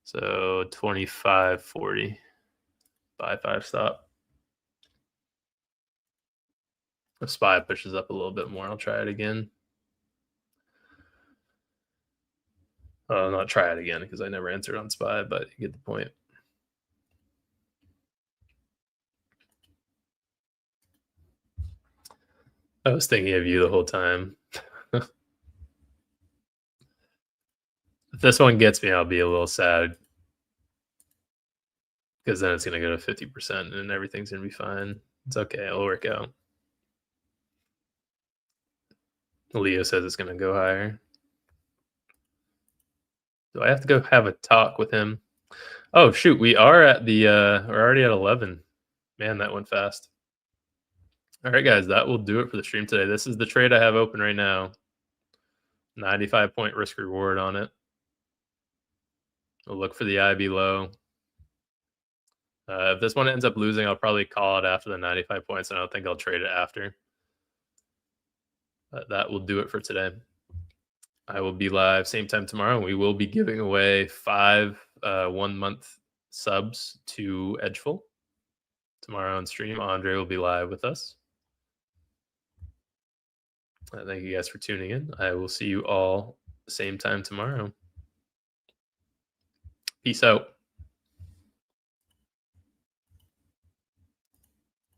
So 25.40. Buy 5 stop. If SPY pushes up a little bit more, I'll try it again. Not try it again because I never answered on SPY, but you get the point. I was thinking of you the whole time. If this one gets me, I'll be a little sad. Because then it's going to go to 50% and everything's going to be fine. It's okay. It'll work out. Leo says it's going to go higher. Do I have to go have a talk with him? Oh, shoot. We are at the, we're already at 11. Man, that went fast. All right, guys, that will do it for the stream today. This is the trade I have open right now. 95-point risk reward on it. We'll look for the IB low. If this one ends up losing, I'll probably call it after the 95 points, and I don't think I'll trade it after. But that will do it for today. I will be live same time tomorrow. We will be giving away 5 1-month subs to Edgeful tomorrow on stream. Andre will be live with us. Thank you guys for tuning in. I will see you all same time tomorrow. Peace out.